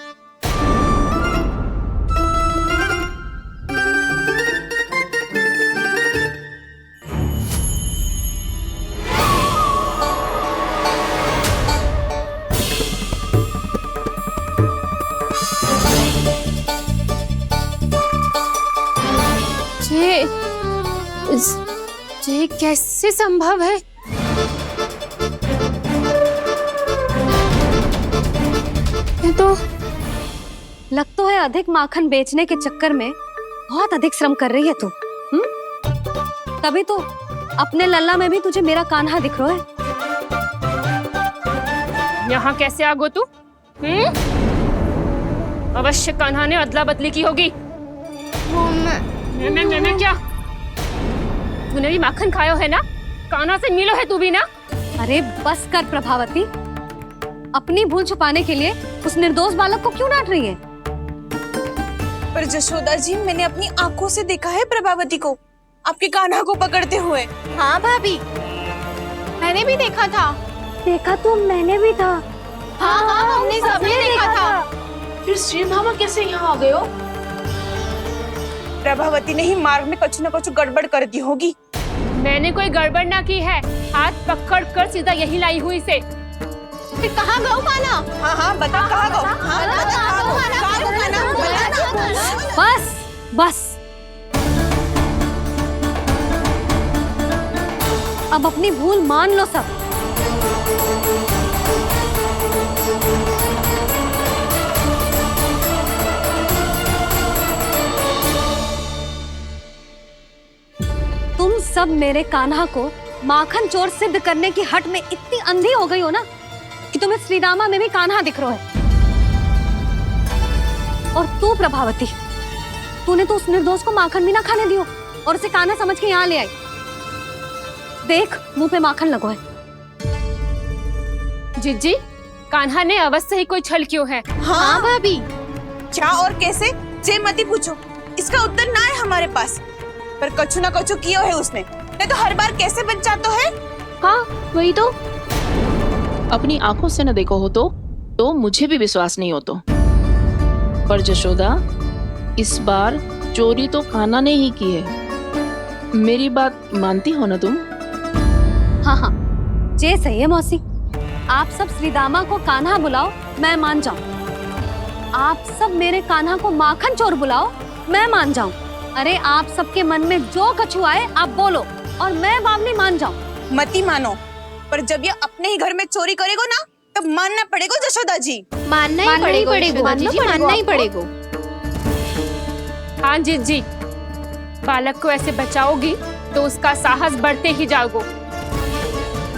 Speaker 16: ये कैसे संभव है? ये तो
Speaker 1: लग तो है अधिक माखन बेचने के चक्कर में बहुत अधिक श्रम कर रही है तू। तभी तो अपने लल्ला में भी तुझे मेरा कान्हा दिख रहा है।
Speaker 16: यहाँ कैसे आ गो तू? अवश्य कान्हा ने अदला बदली की होगी। मैं क्या? तूने भी माखन खायो है ना? कान्हा से मिलो है तू भी ना?
Speaker 1: अरे बस कर प्रभावती, अपनी भूल छुपाने के लिए उस निर्दोष बालक को क्यों डांट रही है?
Speaker 17: पर जशोदा जी, मैंने अपनी आंखों से देखा है प्रभावती को आपके कान्हा को पकड़ते हुए।
Speaker 16: हाँ भाभी, मैंने भी देखा था।
Speaker 8: देखा तो मैंने भी था।
Speaker 16: हाँ हाँ, हमने सबने देखा था।
Speaker 12: फिर श्रीधामा कैसे यहाँ आ गए हो?
Speaker 17: प्रभावती ने ही मार्ग में कुछ न कुछ गड़बड़ कर दी होगी।
Speaker 16: मैंने कोई गड़बड़ ना की है, हाथ पकड़ कर सीधा यही लाई हुई इसे। फिर कहाँ गौ कान्हा?
Speaker 17: हाँ हाँ बता, कहाँ गौ? हाँ बता, कहाँ गौ कान्हा?
Speaker 1: बस बस, अब अपनी भूल मान लो सब। तुम सब मेरे कान्हा को माखन चोर सिद्ध करने की हट में इतनी अंधी हो गई हो ना कि तुम्हें श्रीदामा में भी कान्हा दिख रहा है। और तू प्रभावती, तूने तो उस निर्दोष को माखन भी ना खाने दियो और उसे कान्हा समझ के यहाँ ले आई। देख, मुंह पे माखन लगो है।
Speaker 16: जिज्जी, कान्हा ने अवश्य ही कोई छल क्यों है।
Speaker 17: हाँ भाभी, क्या और कैसे जे मती पूछो, इसका उत्तर ना है हमारे पास। पर कछु ना कछु किया है उसने, नहीं तो हर बार कैसे बच जाता है।
Speaker 12: हाँ वही तो, अपनी आंखों से न देखो हो तो मुझे भी विश्वास नहीं हो तो। पर जशोदा, इस बार चोरी तो कान्हा ने ही की है। मेरी बात मानती हो ना तुम?
Speaker 1: हाँ हाँ, जे सही है मौसी। आप सब श्रीदामा को कान्हा बुलाओ, मैं मान जाऊं। आप सब मेरे कान्हा को माखन चोर बुलाओ, मैं मान जाऊं। अरे आप सबके मन में जो कछु आए आप बोलो और मैं बावली मान जाऊं।
Speaker 17: मती मानो, पर जब ये अपने ही घर में चोरी करेगो ना, तब मानना पड़ेगा जशोदा जी।
Speaker 16: मानना ही पड़ेगा, मानना ही पड़ेगा। हाँ जिज्जी, बालक को ऐसे बचाओगी तो उसका साहस बढ़ते ही जाओगे।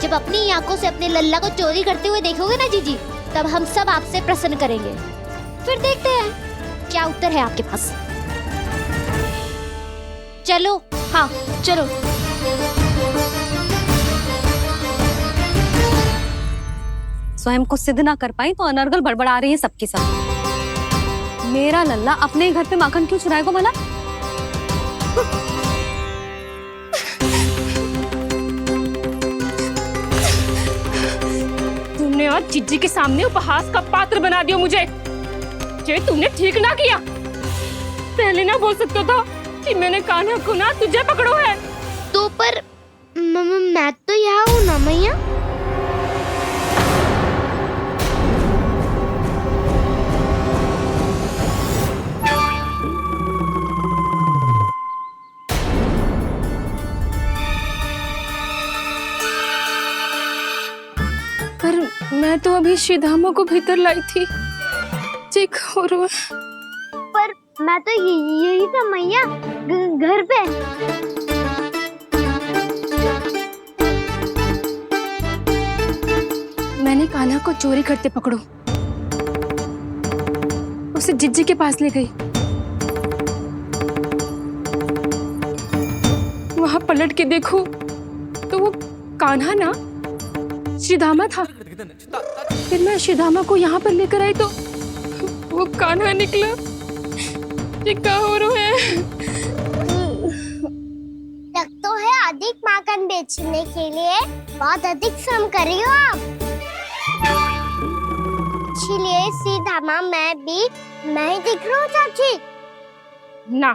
Speaker 9: जब अपनी आंखों से अपने लल्ला को चोरी करते हुए देखोगे ना जीजी, तब हम सब आपसे प्रसन्न करेंगे। फिर देखते हैं क्या उत्तर है आपके पास। चलो। हाँ चलो।
Speaker 18: स्वयं को सिद्ध ना कर पाई तो अनर्गल बड़बड़ा रही है सबके सब। मेरा लल्ला अपने ही घर पे माखन क्यों चुराएगा भला?
Speaker 16: तुमने आज जिज्जी के सामने उपहास का पात्र बना दिया मुझे। ये तुमने ठीक ना किया। पहले ना बोल सकता था कि मैंने कान्हा को ना तुझे पकड़ो है।
Speaker 9: तो पर मैं तो यहाँ हूँ ना मैया।
Speaker 16: पर मैं तो अभी श्रीधामा को भीतर लाई थी। चेक हो रहा है।
Speaker 9: पर मैं तो यही था मैया, घर पे।
Speaker 16: मैंने कान्हा को चोरी करते पकड़ो, उसे जिज्जी के पास ले गई। वहां पलट के देखो तो वो कान्हा ना श्रीधामा था। फिर मैं श्रीधामा को यहाँ पर लेकर आई तो वो कान्हा निकला। ये क्या हो रहा है?
Speaker 9: लग तो है अधिक माखन बेचने के लिए बहुत अधिक श्रम कर रही हो आप। इसलिए सीधामा मैं ही दिख रहा हूँ चाची।
Speaker 16: ना,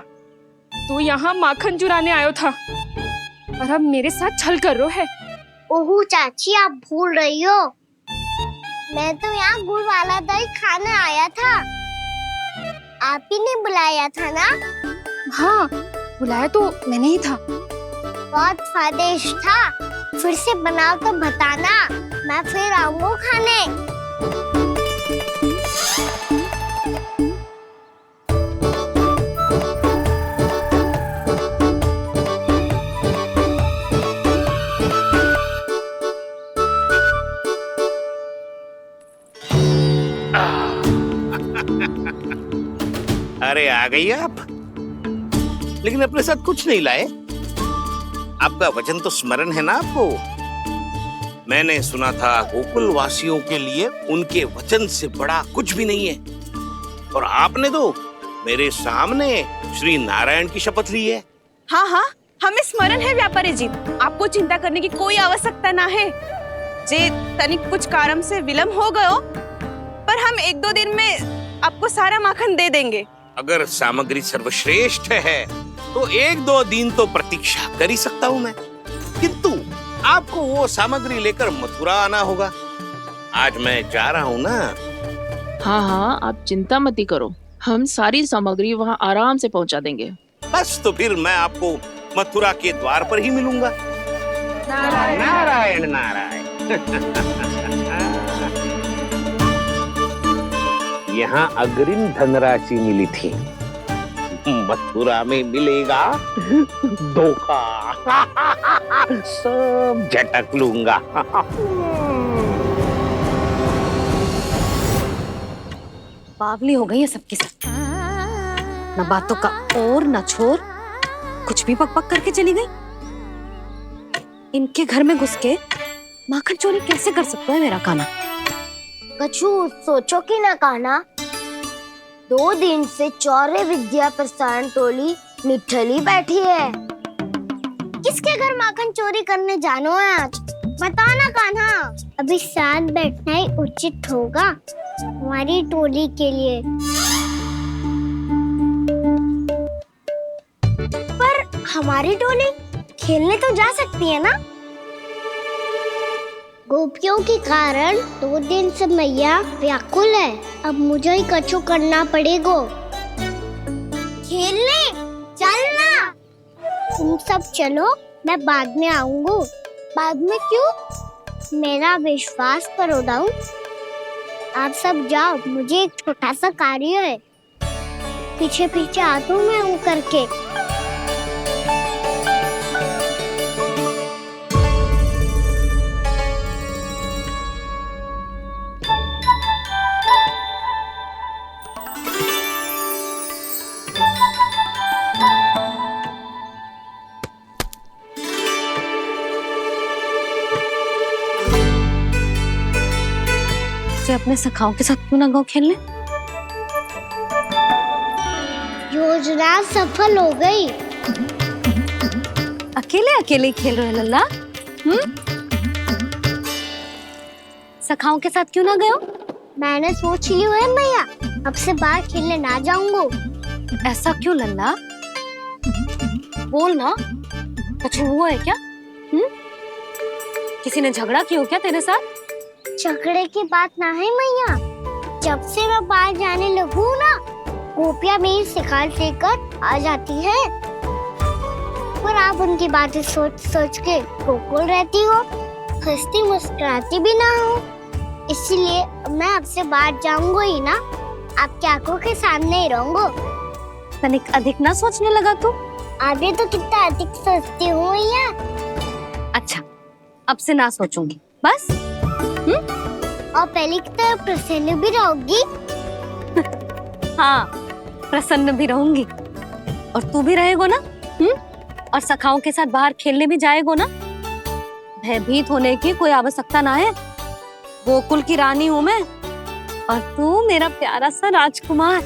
Speaker 16: तू यहाँ माखन चुराने आयो था और अब मेरे साथ छल कर रहा है।
Speaker 9: ओह चाची, आप भूल रही हो, मैं तो यहाँ गुड़ वाला दही खाने आया था। आप ही ने बुलाया था ना?
Speaker 16: हाँ, बुलाया तो मैंने ही था।
Speaker 9: बहुत स्वादिष्ट था। फिर से बनाओ तो बताना, मैं फिर आऊंगा खाने।
Speaker 3: अरे आ गई आप, लेकिन अपने साथ कुछ नहीं लाए। आपका वचन तो स्मरण है ना आपको? मैंने सुना था गोकुल वासियों के लिए उनके वचन से बड़ा कुछ भी नहीं है। और आपने तो मेरे सामने श्री नारायण की शपथ ली है।
Speaker 17: हाँ हाँ, हमें स्मरण है व्यापारी जी। आपको चिंता करने की कोई आवश्यकता ना है। जे तनिक कुछ कारण से विलंब हो गयो, पर हम 1-2 दिन में आपको सारा माखन दे देंगे।
Speaker 3: अगर सामग्री सर्वश्रेष्ठ है तो 1-2 दिन तो प्रतीक्षा कर ही सकता हूँ मैं, किंतु आपको वो सामग्री लेकर मथुरा आना होगा। आज मैं जा रहा हूँ ना।
Speaker 12: हाँ हाँ, आप चिंता मत करो, हम सारी सामग्री वहाँ आराम से पहुँचा देंगे।
Speaker 3: बस तो फिर मैं आपको मथुरा के द्वार पर ही मिलूंगा। नारायण नारायण। यहाँ अग्रिम धनराशि मिली थी, मथुरा में मिलेगा धोखा। सब झटक लूंगा।
Speaker 18: बावली हो गई है सबकी सब। न बातों का और न छोर, कुछ भी बक बक करके चली गई। इनके घर में घुस के माखन चोरी कैसे कर सकता है मेरा कान्हा?
Speaker 9: कछु सोचो कि ना कान्हा, 2 दिन से चौर्य विद्या प्रसारण टोली निठली बैठी है। किसके घर माखन चोरी करने जानो है आज? बताओ ना कान्हा। अभी साथ बैठना ही उचित होगा हमारी टोली के लिए। पर हमारी टोली खेलने तो जा सकती है ना? गोपियों के कारण 2 दिन से मैया व्याकुल है। अब मुझे ही कछु करना पड़ेगा। खेलने चलना। तुम सब चलो, मैं बाद में आऊंगा। बाद में क्यों? मेरा विश्वास करो दाऊ। आप सब जाओ, मुझे एक छोटा सा कार्य है। पीछे पीछे आता हूँ मैं हूँ करके।
Speaker 18: अपने सखाओं के साथ क्यों ना गाँव खेलने?
Speaker 9: योजना सफल हो गई।
Speaker 18: अकेले अकेले खेल रहे हो लल्ला? सखाओं के साथ क्यों ना गए हो?
Speaker 9: मैंने सोच लिया है मैया, अब से बाहर खेलने ना जाऊंगा।
Speaker 18: ऐसा क्यों लल्ला? बोल ना, कुछ हुआ है क्या? किसी ने झगड़ा किया हो क्या तेरे साथ?
Speaker 9: झगड़े की बात ना है मैया, जब से मैं बाहर जाने लगू ना, गोपियां मेरी शिकायत लेकर आ जाती है, पर आप उनकी बातें सोच सोच के गोकुल रहती हो, हंसती मुस्कुराती भी ना हो। इसलिए मैं आपसे बाहर जाऊंगा ही ना, आपकी आंखों के सामने ही रहूंगा।
Speaker 18: तनिक अधिक ना सोचने लगा तू?
Speaker 9: आगे तो कितना अधिक सोचती हूँ मैया।
Speaker 18: अच्छा, अब से ना सोचूंगी बस।
Speaker 9: और पहले की तरह प्रसन्न भी रहोगी।
Speaker 18: हाँ, प्रसन्न भी रहूंगी। और तू भी रहेगो ना? और सखाओं के साथ बाहर खेलने भी जाएगो ना? भयभीत होने की कोई आवश्यकता ना है। गोकुल की रानी हूँ मैं, और तू मेरा प्यारा सा राजकुमार।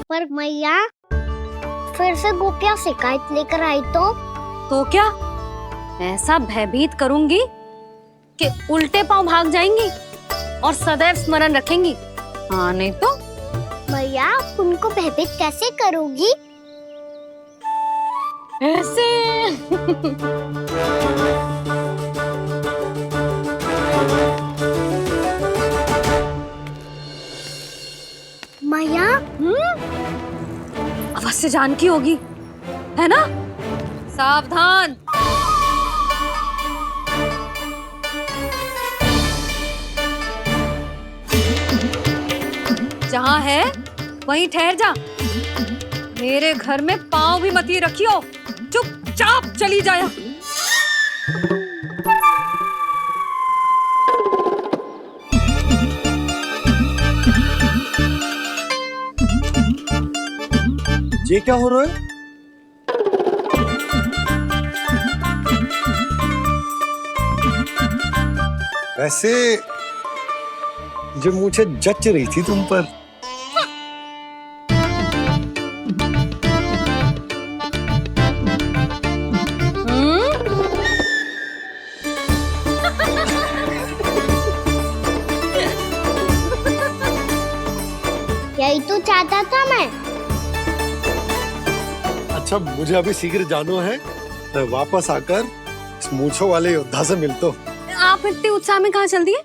Speaker 9: पर मैया, फिर से गोपियां शिकायत लेकर आई तो
Speaker 18: क्या? ऐसा भयभीत करूंगी कि उल्टे पांव भाग जाएंगी और सदैव स्मरण रखेंगी। हाँ नहीं तो?
Speaker 9: मैया, उनको भयभीत कैसे करोगी?
Speaker 18: ऐसे।
Speaker 9: मैया,
Speaker 18: अवश्य जानकी होगी, है ना? सावधान। जहाँ है वहीं ठहर जा। मेरे घर में पाँव भी मत ही रखियो, चुपचाप चली जाया।
Speaker 4: ये क्या हो रहा है? वैसे जो मुझे जच रही थी तुम पर।
Speaker 9: यही तो चाहता था मैं।
Speaker 4: अच्छा, मुझे अभी शीघ्र जाना है, मैं वापस आकर इस मूंछों वाले योद्धा से मिलता हूँ।
Speaker 18: आप इतने उत्साह में कहाँ चल दिए?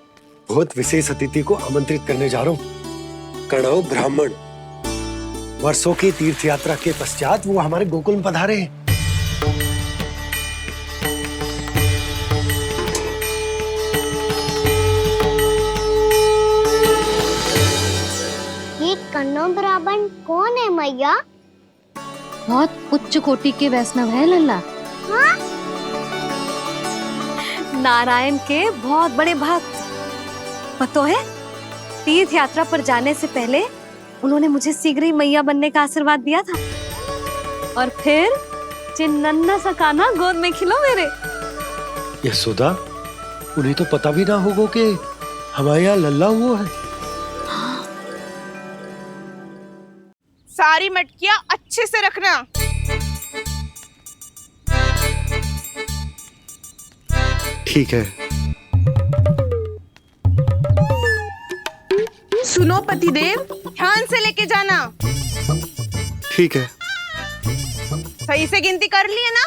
Speaker 4: बहुत विशेष अतिथि को आमंत्रित करने जा रहा हूँ। कणव ब्राह्मण वर्षों की तीर्थ यात्रा के पश्चात वो हमारे गोकुल में पधारे हैं।
Speaker 9: ये कन्नौ ब्राह्मण कौन है मैया?
Speaker 18: बहुत उच्च कोटि के वैष्णव है लल्ला।
Speaker 9: हाँ?
Speaker 18: नारायण के बहुत बड़े भक्त। पता है, तीर्थ यात्रा पर जाने से पहले उन्होंने मुझे शीघ्र ही मैया बनने का आशीर्वाद दिया था, और फिर चिन्नन्ना सा कान्हा गोद में खिलो मेरे।
Speaker 4: यशोदा, उन्हें तो पता भी ना होगा कि हमारे यहाँ लल्ला हुआ है।
Speaker 17: सारी मटकियां अच्छे से रखना।
Speaker 4: ठीक है।
Speaker 17: सुनो पतिदेव, ध्यान से लेके जाना।
Speaker 19: ठीक है।
Speaker 17: सही से गिनती कर लिए ना?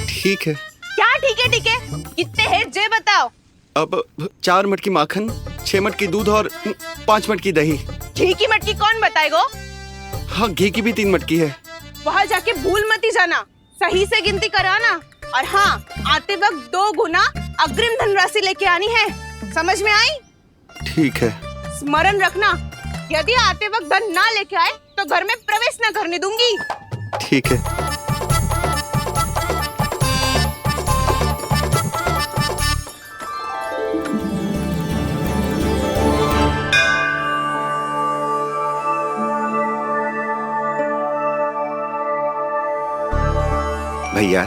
Speaker 19: ठीक है।
Speaker 17: क्या ठीक है ठीक है? कितने हैं जे बताओ।
Speaker 19: अब 4 मटकी माखन, 6 मटकी दूध और 5 मटकी दही।
Speaker 17: घी की मटकी कौन बताएगा?
Speaker 19: हाँ, घी की भी 3 मटकी है।
Speaker 17: वहाँ जाके भूल मत ही जाना, सही से गिनती कराना। और हाँ, आते वक्त 2 गुना अग्रिम धनराशि लेके आनी है। समझ में आई?
Speaker 19: ठीक है।
Speaker 17: स्मरण रखना, यदि आते वक्त धन ना लेके आए तो घर में प्रवेश न करने दूंगी।
Speaker 19: ठीक है। भैया,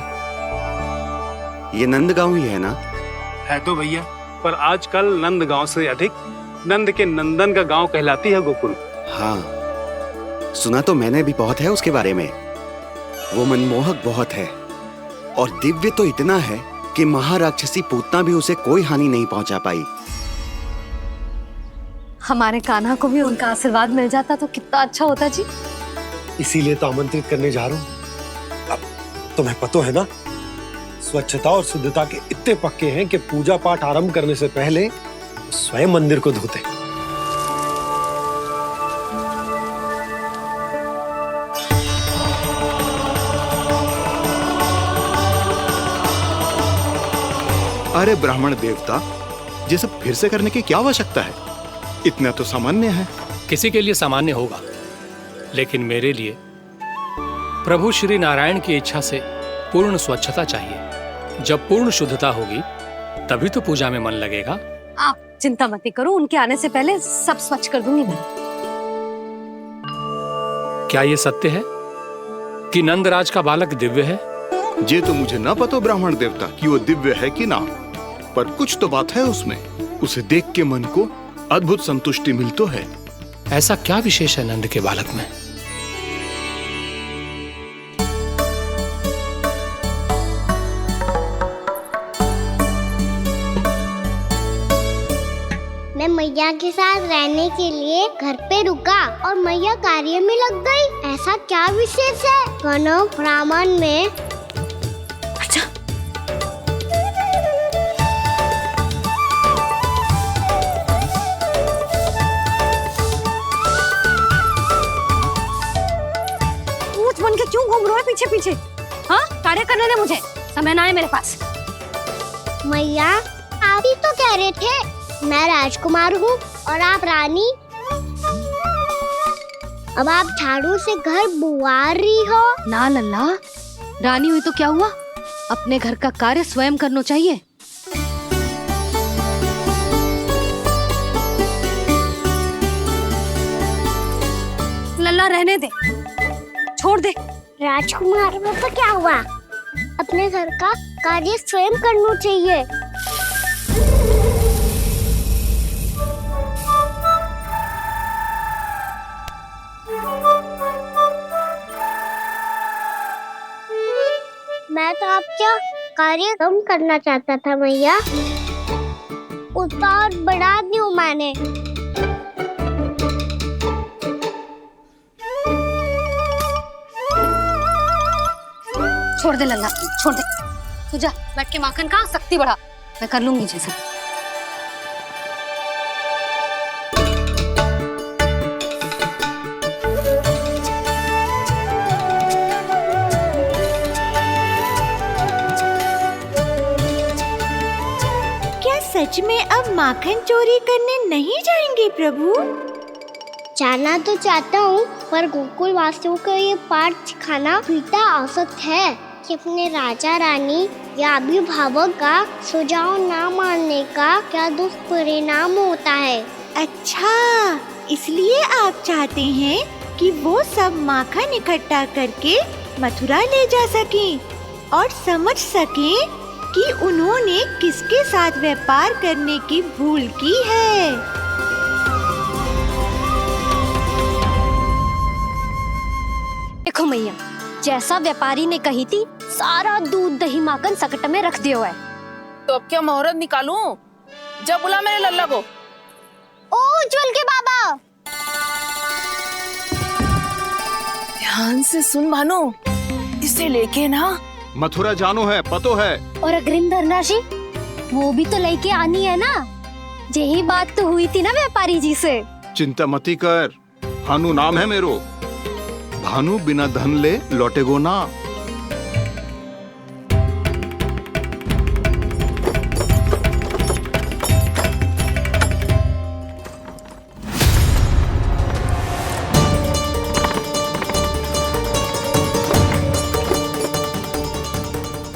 Speaker 19: ये नंदगांव ही है ना?
Speaker 20: है तो भैया, पर आजकल नंद गांव से अधिक नंद के नंदन का गांव कहलाती है गोकुल।
Speaker 19: हाँ, सुना तो मैंने भी बहुत है उसके बारे में। वो मनमोहक बहुत है और दिव्य तो इतना है कि महाराक्षसी पूतना भी उसे कोई हानि नहीं पहुंचा पाई।
Speaker 18: हमारे कान्हा को भी उनका आशीर्वाद मिल जाता तो कितना अच्छा होता जी।
Speaker 4: इसीलिए तो आमंत्रित करने जा रहा हूँ। अब तुम्हें पता है ना, स्वच्छता और शुद्धता के इतने पक्के हैं कि पूजा पाठ आरंभ करने से पहले स्वयं मंदिर को धोते हैं।
Speaker 21: अरे ब्राह्मण देवता, ये सब फिर से करने की क्या आवश्यकता है? इतना तो सामान्य है।
Speaker 22: किसी के लिए सामान्य होगा, लेकिन मेरे लिए प्रभु श्री नारायण की इच्छा से पूर्ण स्वच्छता चाहिए। जब पूर्ण शुद्धता होगी तभी तो पूजा में मन लगेगा।
Speaker 18: आप चिंता मत करो, उनके आने से पहले सब स्वच्छ कर दूंगी मैं।
Speaker 22: क्या ये सत्य है कि नंदराज का बालक दिव्य है?
Speaker 21: ये तो मुझे ना पता ब्राह्मण देवता कि वो दिव्य है कि ना, पर कुछ तो बात है उसमें। उसे देख के मन को अद्भुत संतुष्टि मिल तो है।
Speaker 22: ऐसा क्या विशेष है नंद के बालक में?
Speaker 9: मैं मैया के साथ रहने के लिए घर पे रुका और मैया कार्य में लग गई। ऐसा क्या विशेष है कनव ब्राह्मण में?
Speaker 18: बन के क्यों घूम रहे हो पीछे पीछे? हाँ, कार्य करने दे मुझे, समय ना है मेरे पास।
Speaker 9: मैया, आप ही तो कह रहे थे मैं राजकुमार हूँ और आप रानी। अब आप झाड़ू से घर बुआर रही हो।
Speaker 18: ना लल्ला, रानी हुई तो क्या हुआ, अपने घर का कार्य स्वयं करना चाहिए। लल्ला रहने दे, छोड़ दे।
Speaker 9: राजकुमार में तो क्या हुआ, अपने घर का कार्य स्वयं करना चाहिए। मैं तो आपका कार्य कम करना चाहता था मैया, उसका और बढ़ा दूं मैंने।
Speaker 18: छोड़ दे लल्ला, छोड़ दे। तू जा बैठ के माखन खा, शक्ति बढ़ा, मैं कर लूंगी जैसा।
Speaker 23: क्या सच में अब माखन चोरी करने नहीं जाएंगे प्रभु?
Speaker 9: जाना तो चाहता हूँ, पर गोकुल वासियों को ये पाठ सिखाना पिता आवश्यक है कि अपने राजा रानी या अभिभावक का सुझाव ना मानने का क्या दुष्परिणाम होता है।
Speaker 23: अच्छा, इसलिए आप चाहते हैं कि वो सब माखन इकट्ठा करके मथुरा ले जा सकें और समझ सकें कि उन्होंने किसके साथ व्यापार करने की भूल की है।
Speaker 8: देखो मैया, जैसा व्यापारी ने कही थी, सारा दूध दही माखन सकट में रख दियो है।
Speaker 12: तो अब क्या मुहूर्त निकालूं? जब बुला मेरे लल्ला को।
Speaker 9: ओ उज्जवल के बाबा,
Speaker 12: ध्यान से सुन भानु, इसे लेके ना
Speaker 21: मथुरा जानो है, पतो है।
Speaker 8: और अग्रिम धनराशि वो भी तो लेके आनी है ना। यही बात तो हुई थी ना व्यापारी जी से।
Speaker 21: चिंता मती कर, भानु नाम है मेरो। भानु बिना धन ले लौटेगो ना।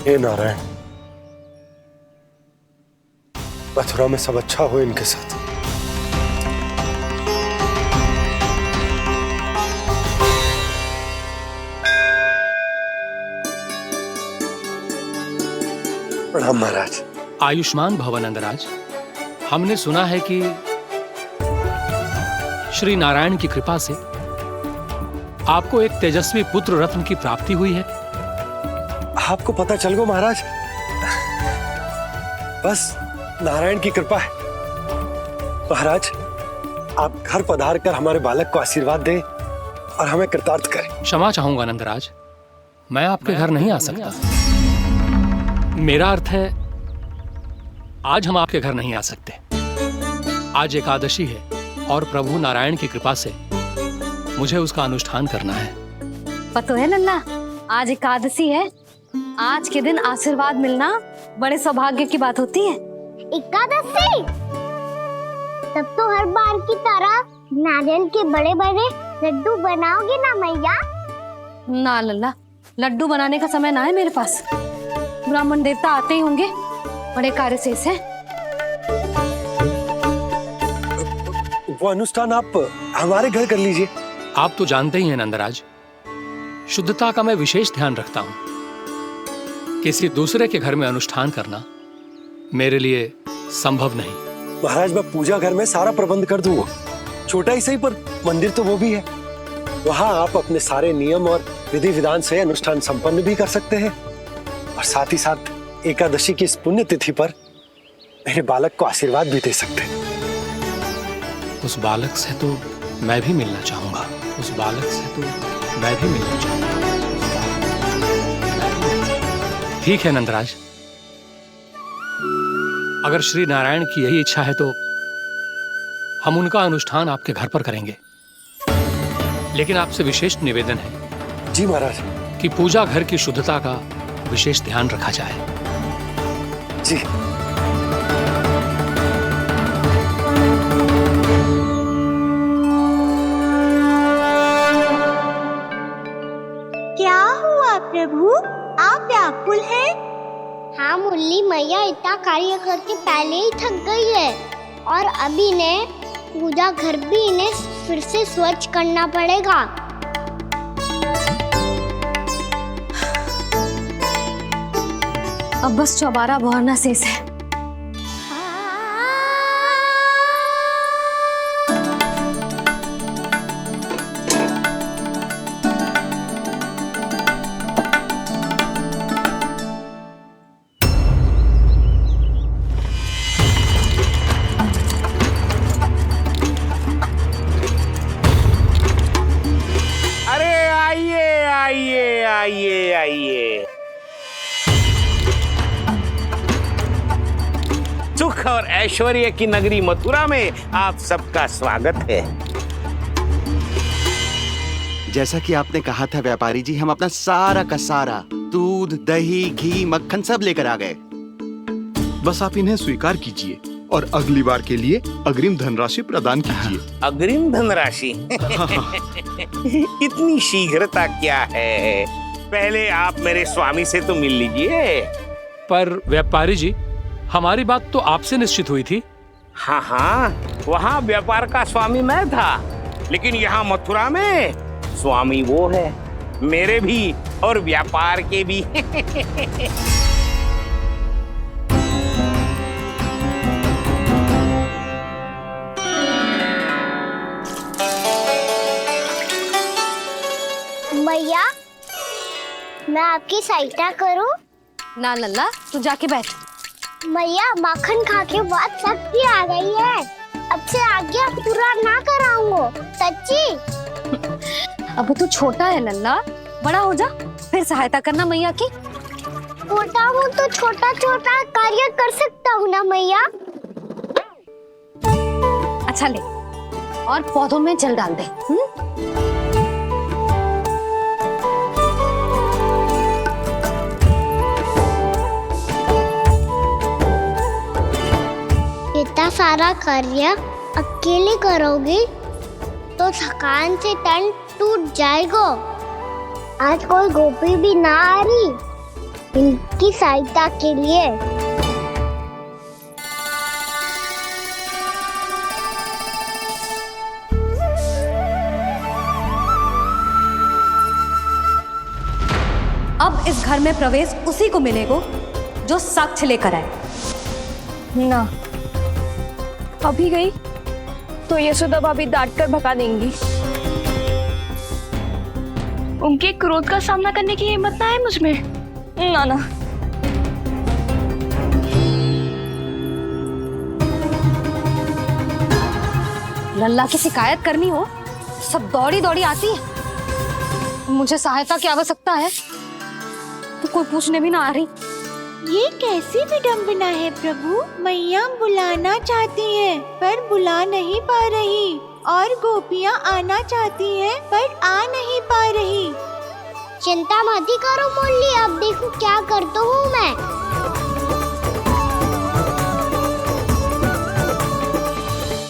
Speaker 4: हे नारायण, मथुरा में सब अच्छा हो इनके साथ। प्रणाम महाराज।
Speaker 22: आयुष्मान भव नंदराज। हमने सुना है कि श्री नारायण की कृपा से आपको एक तेजस्वी पुत्र रत्न की प्राप्ति हुई है।
Speaker 4: आपको पता चल गो महाराज, बस नारायण की कृपा है। महाराज, आप घर पधार कर हमारे बालक को आशीर्वाद दें और हमें कृतार्थ करें।
Speaker 22: क्षमा चाहूंगा नंदराज, मैं आपके घर नहीं आ सकता। मेरा अर्थ है आज हम आपके घर नहीं आ सकते। आज एकादशी है और प्रभु नारायण की कृपा से मुझे उसका अनुष्ठान करना है।
Speaker 18: पता है लल्ला, आज एकादशी है। आज के दिन आशीर्वाद मिलना बड़े सौभाग्य की बात होती है।
Speaker 9: एकादशी, तब तो हर बार की तरह नारियल के बड़े बड़े लड्डू बनाओगे ना मैया?
Speaker 18: ना लल्ला, लड्डू बनाने का समय ना है मेरे पास। ब्राह्मण देवता आते ही होंगे, बड़े कार्य शेष हैं।
Speaker 4: वो अनुष्ठान आप हमारे घर कर लीजिए।
Speaker 22: आप तो जानते ही हैं नंदराज, शुद्धता का मैं विशेष ध्यान रखता हूं। किसी दूसरे के घर में अनुष्ठान करना मेरे लिए संभव नहीं।
Speaker 4: महाराज, मैं पूजा घर में सारा प्रबंध कर दूंगा। छोटा ही सही, पर मंदिर तो वो भी है। वहां आप अपने सारे नियम और विधि विधान से अनुष्ठान संपन्न भी कर सकते हैं और साथ ही साथ एकादशी की इस पुण्य तिथि पर मेरे बालक को आशीर्वाद भी दे सकते हैं।
Speaker 22: उस बालक से तो मैं भी मिलना चाहूंगा। उस बालक से तो मैं भी मिलना चाहूंगा। ठीक है नंदराज, अगर श्री नारायण की यही इच्छा है तो हम उनका अनुष्ठान आपके घर पर करेंगे। लेकिन आपसे विशेष निवेदन है।
Speaker 4: जी महाराज।
Speaker 22: कि पूजा घर की शुद्धता का विशेष ध्यान रखा जाए।
Speaker 4: जी।
Speaker 9: क्या हुआ प्रभु, आप व्याकुल हैं? हाँ मुरली मैया इतना कार्य करके पहले ही थक गई है और अभी इन्हें पूजा घर भी इन्हें फिर से स्वच्छ करना पड़ेगा।
Speaker 18: अब बस चौबारा बहाना शेष है।
Speaker 6: आइए। सुख और ऐश्वर्य की नगरी मथुरा में आप सबका स्वागत है।
Speaker 19: जैसा कि आपने कहा था व्यापारी जी, हम अपना सारा का सारा दूध, दही, घी, मक्खन सब लेकर आ गए।
Speaker 21: बस आप इन्हें स्वीकार कीजिए और अगली बार के लिए अग्रिम धनराशि प्रदान कीजिए।
Speaker 6: अग्रिम धनराशि? इतनी शीघ्रता क्या है? पहले आप मेरे स्वामी से तो मिल लीजिए।
Speaker 22: पर व्यापारी जी, हमारी बात तो आपसे निश्चित हुई थी।
Speaker 6: हाँ हाँ, वहाँ व्यापार का स्वामी मैं था, लेकिन यहाँ मथुरा में स्वामी वो है, मेरे भी और व्यापार के भी।
Speaker 9: मैया, मैं आपकी सहायता करूं?
Speaker 18: ना लल्ला, तू जाके बैठ।
Speaker 9: मैया, माखन खा के बहुत शक्ति आ गई है। अब से आगे पूरा ना कराऊंगा, सच्ची।
Speaker 18: अब तू छोटा है लल्ला, बड़ा हो जा फिर सहायता करना मैया की।
Speaker 9: छोटा हूँ तो छोटा छोटा कार्य कर सकता हूँ ना मैया।
Speaker 18: अच्छा ले, और पौधों में जल डाल दे।
Speaker 9: इतना सारा कार्य अकेले करोगी तो थकान से तन टूट जाएगा। आज कोई गोपी भी ना आ रही इनकी सहायता के लिए।
Speaker 18: अब इस घर में प्रवेश उसी को मिलेगा जो साक्ष्य लेकर आए।
Speaker 16: ना, अभी गई तो यशोदा भाभी डांट कर भगा देंगी। उनके क्रोध का सामना करने की हिम्मत ना है मुझ में। ना ना,
Speaker 18: लल्ला की शिकायत करनी हो सब दौड़ी दौड़ी आती है। मुझे सहायता की आवश्यकता है तो कोई पूछने भी ना आ रही।
Speaker 23: ये कैसी विडंबना है प्रभु। मैया बुलाना चाहती हैं पर बुला नहीं पा रही, और गोपियाँ आना चाहती हैं पर आ नहीं पा रही।
Speaker 9: चिंता मत करो मुरली, अब देखो क्या करता हूँ मैं।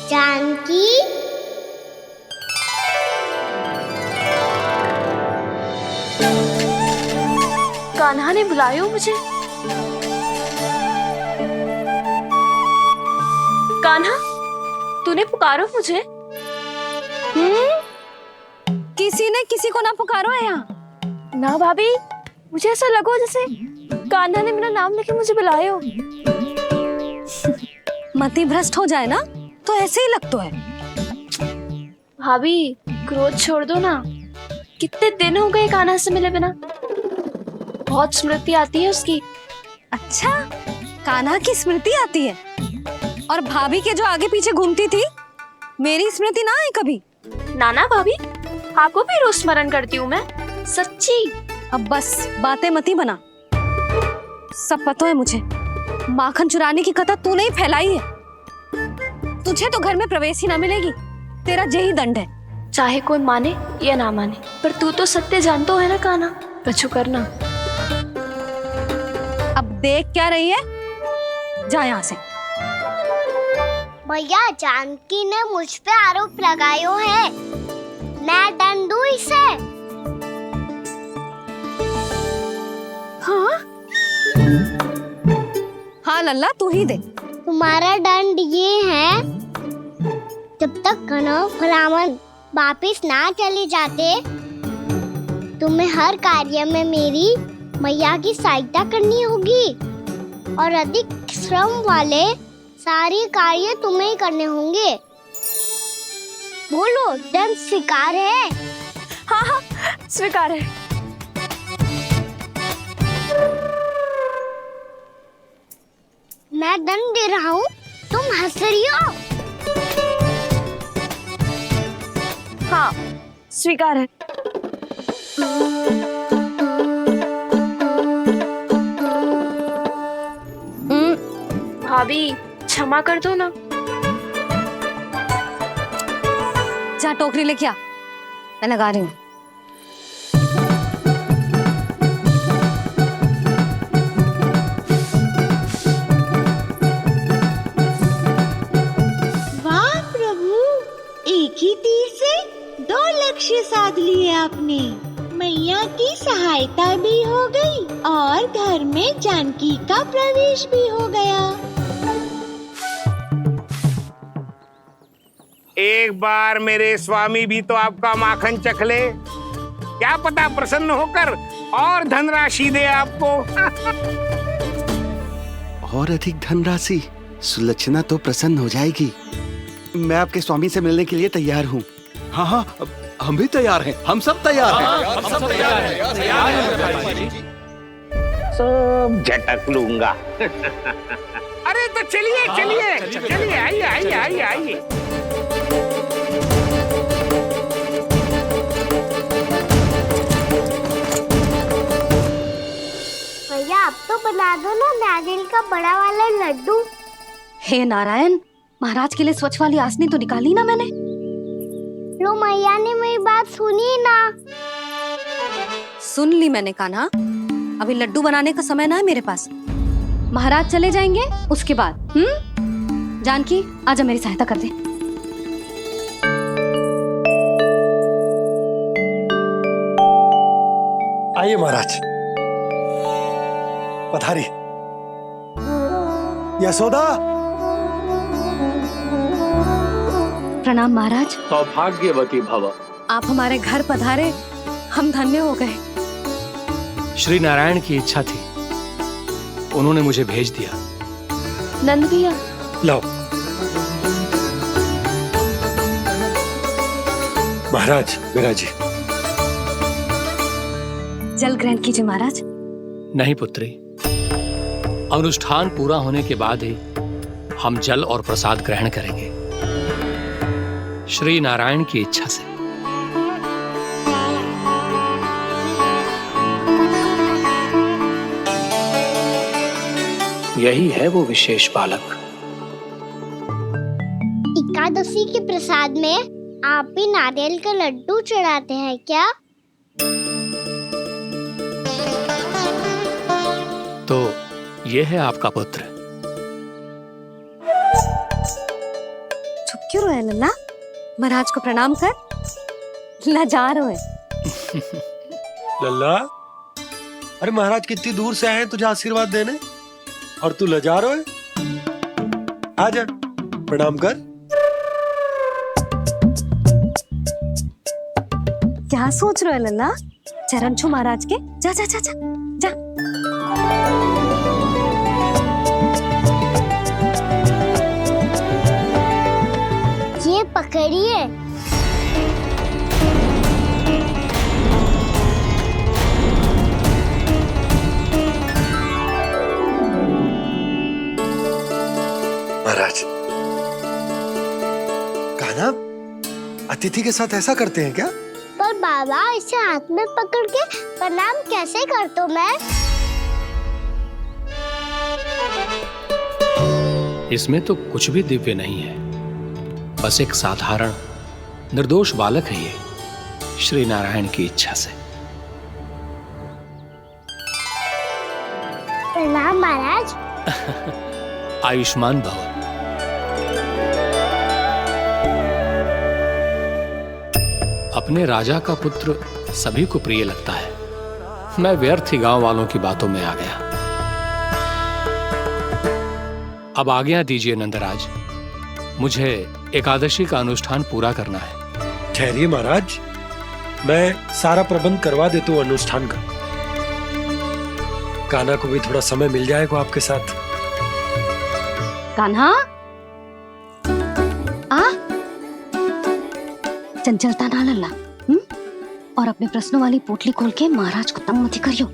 Speaker 9: जानकी,
Speaker 16: कान्हा ने बुलाया हो मुझे। कान्हा, तूने पुकारो मुझे।
Speaker 18: किसी ने किसी को ना पुकारो है यहाँ।
Speaker 16: ना भाभी, मुझे ऐसा लगो जैसे कान्हा ने मेरा नाम लेके मुझे बुलाया हो।
Speaker 18: मति भ्रष्ट हो जाए ना तो ऐसे ही लगता है।
Speaker 16: भाभी, क्रोध छोड़ दो ना। कितने दिन हो गए कान्हा से मिले बिना। बहुत स्मृति आती है उसकी।
Speaker 18: अच्छा, कान्हा की स्मृति आती है? और भाभी के जो आगे पीछे घूमती थी, मेरी स्मृति ना है कभी?
Speaker 16: नाना भाभी, आपको भी रोज स्मरण करती हूँ मैं, सच्ची।
Speaker 18: अब बस बातें मत ही बना। सब पता है मुझे। माखन चुराने की कथा तूने ही फैलाई है। तुझे तो घर में प्रवेश ही ना मिलेगी। तेरा यही दंड है।
Speaker 16: चाहे कोई माने या ना माने, पर तू तो सत्य जानतो है ना कान्हा। कछु करना।
Speaker 18: अब देख क्या रही है, जा यहाँ से।
Speaker 9: भैया, जानकी ने मुझ पे आरोप लगायो है। मैं दंड दूं इसे?
Speaker 18: हाँ हाँ लल्ला, तू ही दे।
Speaker 9: तुम्हारा दंड ये है, जब तक कनव ब्राह्मण वापिस ना चले जाते, तुम्हें हर कार्य में मेरी मैया की सहायता करनी होगी, और अधिक श्रम वाले सारे कार्य तुम्हें ही करने होंगे। बोलो, दंड स्वीकार है?
Speaker 16: हाँ हाँ, स्वीकार है।
Speaker 9: मैं दंड दे रहा हूँ, तुम हंस रही हो?
Speaker 16: हाँ, स्वीकार है। भाभी, क्षमा कर दो ना।
Speaker 18: जा टोकरी लेके आ, मैं लगा रही हूँ।
Speaker 23: वाह प्रभु, एक ही तीर से 2 लक्ष्य साध लिए आपने। मैया की सहायता भी हो गई और घर में जानकी का प्रवेश भी हो गया।
Speaker 6: एक बार मेरे स्वामी भी तो आपका माखन चख ले, क्या पता प्रसन्न होकर और धनराशि दे आपको।
Speaker 19: और अधिक धनराशि? सुलक्षणा तो प्रसन्न हो जाएगी। मैं आपके स्वामी से मिलने के लिए तैयार हूँ।
Speaker 21: हाँ हाँ, हम भी तैयार हैं। हम सब तैयार हैं।
Speaker 6: हम सब तैयार हैं। सब झटक लूंगा। अरे तो चलिए चलिए चलिए, आइए आइए आइए आइए।
Speaker 9: भैया, आप तो बना दो ना नारियल का बड़ा वाला लड्डू।
Speaker 18: हे नारायण, महाराज के लिए स्वच्छ वाली आसनी तो निकाली ना मैंने।
Speaker 9: लो, मैया ने मेरी बात सुनी ना।
Speaker 18: सुन ली मैंने कान्हा। अभी लड्डू बनाने का समय ना है मेरे पास। महाराज चले जाएंगे उसके बाद। जानकी, आजा मेरी सहायता कर दे।
Speaker 4: आइए महाराज, पधारी। यशोदा।
Speaker 18: प्रणाम महाराज।
Speaker 22: सौभाग्यवती भव।
Speaker 18: आप हमारे घर पधारे, हम धन्य हो गए।
Speaker 22: श्री नारायण की इच्छा थी, उन्होंने मुझे भेज दिया।
Speaker 12: नंद भैया।
Speaker 4: लाओ। महाराज, मेरा जी।
Speaker 8: जल ग्रहण कीजिए महाराज।
Speaker 22: नहीं पुत्री, अनुष्ठान पूरा होने के बाद ही हम जल और प्रसाद ग्रहण करेंगे, श्री नारायण की इच्छा से। यही है वो विशेष बालक।
Speaker 9: एकादशी के प्रसाद में आप भी नारियल का लड्डू चढ़ाते हैं क्या?
Speaker 22: तो ये है आपका पुत्र।
Speaker 8: चुप क्यों रोए लल्ला? महाराज को प्रणाम कर। लाजा रोए।
Speaker 4: लल्ला, अरे महाराज कितनी दूर से आए हैं तुझे आशीर्वाद देने, और तू लजा रहा है? आजा, प्रणाम कर।
Speaker 8: क्या सोच रहे हो लल्ला? चरण छू महाराज के। जा जा जा जा जा।
Speaker 9: ये पकड़िए।
Speaker 4: महाराज, कान्हा, अतिथि के साथ ऐसा करते हैं क्या?
Speaker 9: पर बाबा, इसे हाथ में पकड़ के प्रणाम कैसे करता हूँ मैं?
Speaker 22: इसमें तो कुछ भी दिव्य नहीं है, बस एक साधारण निर्दोष बालक है ये, श्री नारायण की इच्छा से।
Speaker 9: प्रणाम महाराज।
Speaker 22: आयुष्मान भव। अपने राजा का पुत्र सभी को प्रिय लगता है। मैं व्यर्थ ही गांव वालों की बातों में आ गया। अब आज्ञा दीजिए नंदराज, मुझे एकादशी का अनुष्ठान पूरा करना है।
Speaker 4: ठहरिए महाराज, मैं सारा प्रबंध करवा देता हूँ अनुष्ठान का। कान्हा को भी थोड़ा समय मिल जाएगा आपके साथ।
Speaker 8: कान्हा, आ चंचलता ना लल्ला। और अपने प्रश्नों वाली पोटली खोल के महाराज को तंग मत करियो,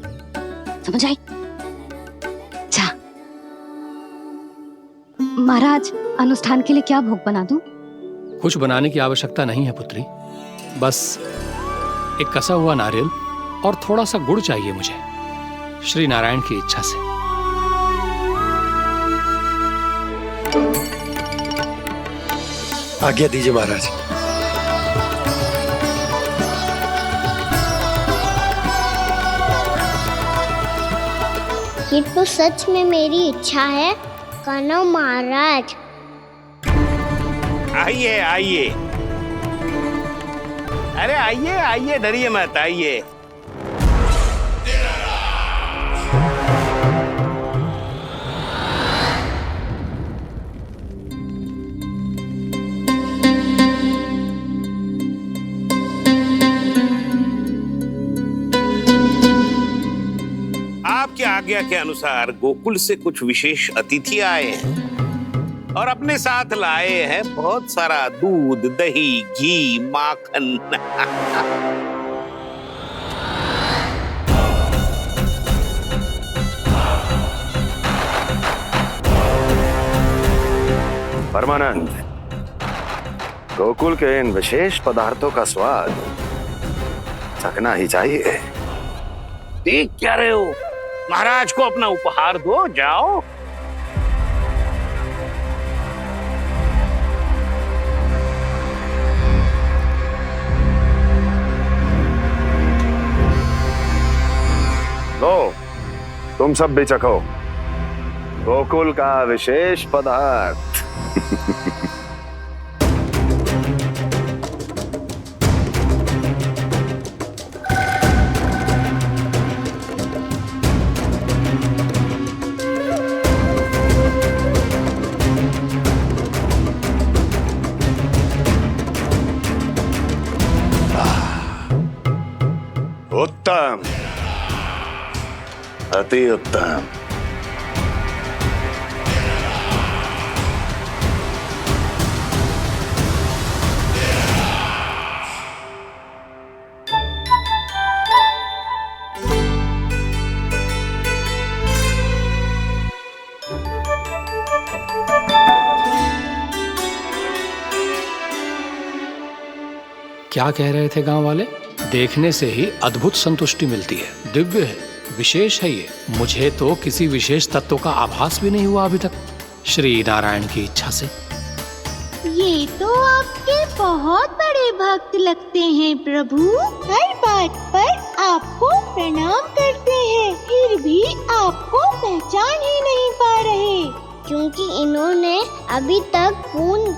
Speaker 8: समझ आई? जा। महाराज, अनुष्ठान के लिए क्या भोग बना दूं?
Speaker 22: कुछ बनाने की आवश्यकता नहीं है पुत्री, बस एक कसा हुआ नारियल और थोड़ा सा गुड़ चाहिए मुझे, श्री नारायण की इच्छा से।
Speaker 4: आज्ञा दीजिए महाराज।
Speaker 9: ये तो सच में मेरी इच्छा है कान्हा महाराज।
Speaker 6: आइए आइए, अरे आइए आइए, डरिए मत, आइए। आपकी आज्ञा के अनुसार गोकुल से कुछ विशेष अतिथि आए हैं और अपने साथ लाए हैं बहुत सारा दूध, दही, घी, माखन।
Speaker 2: परमानंद, गोकुल के इन विशेष पदार्थों का स्वाद चखना ही चाहिए।
Speaker 6: देख क्या रहे हो? महाराज को अपना उपहार दो, जाओ।
Speaker 2: लो, तुम सब भी चखो गोकुल का विशेष पदार्थ। उत्तम, अति उत्तम।
Speaker 22: क्या कह रहे थे गांव वाले? देखने से ही अद्भुत संतुष्टि मिलती है, दिव्य है, विशेष है ये। मुझे तो किसी विशेष तत्व का आभास भी नहीं हुआ अभी तक, श्री नारायण की इच्छा से।
Speaker 23: ये तो आपके बहुत बड़े भक्त लगते हैं प्रभु। हर बात पर आपको प्रणाम करते हैं, फिर भी आपको पहचान ही नहीं पा रहे।
Speaker 9: क्योंकि इन्होंने अभी तक पूर्ण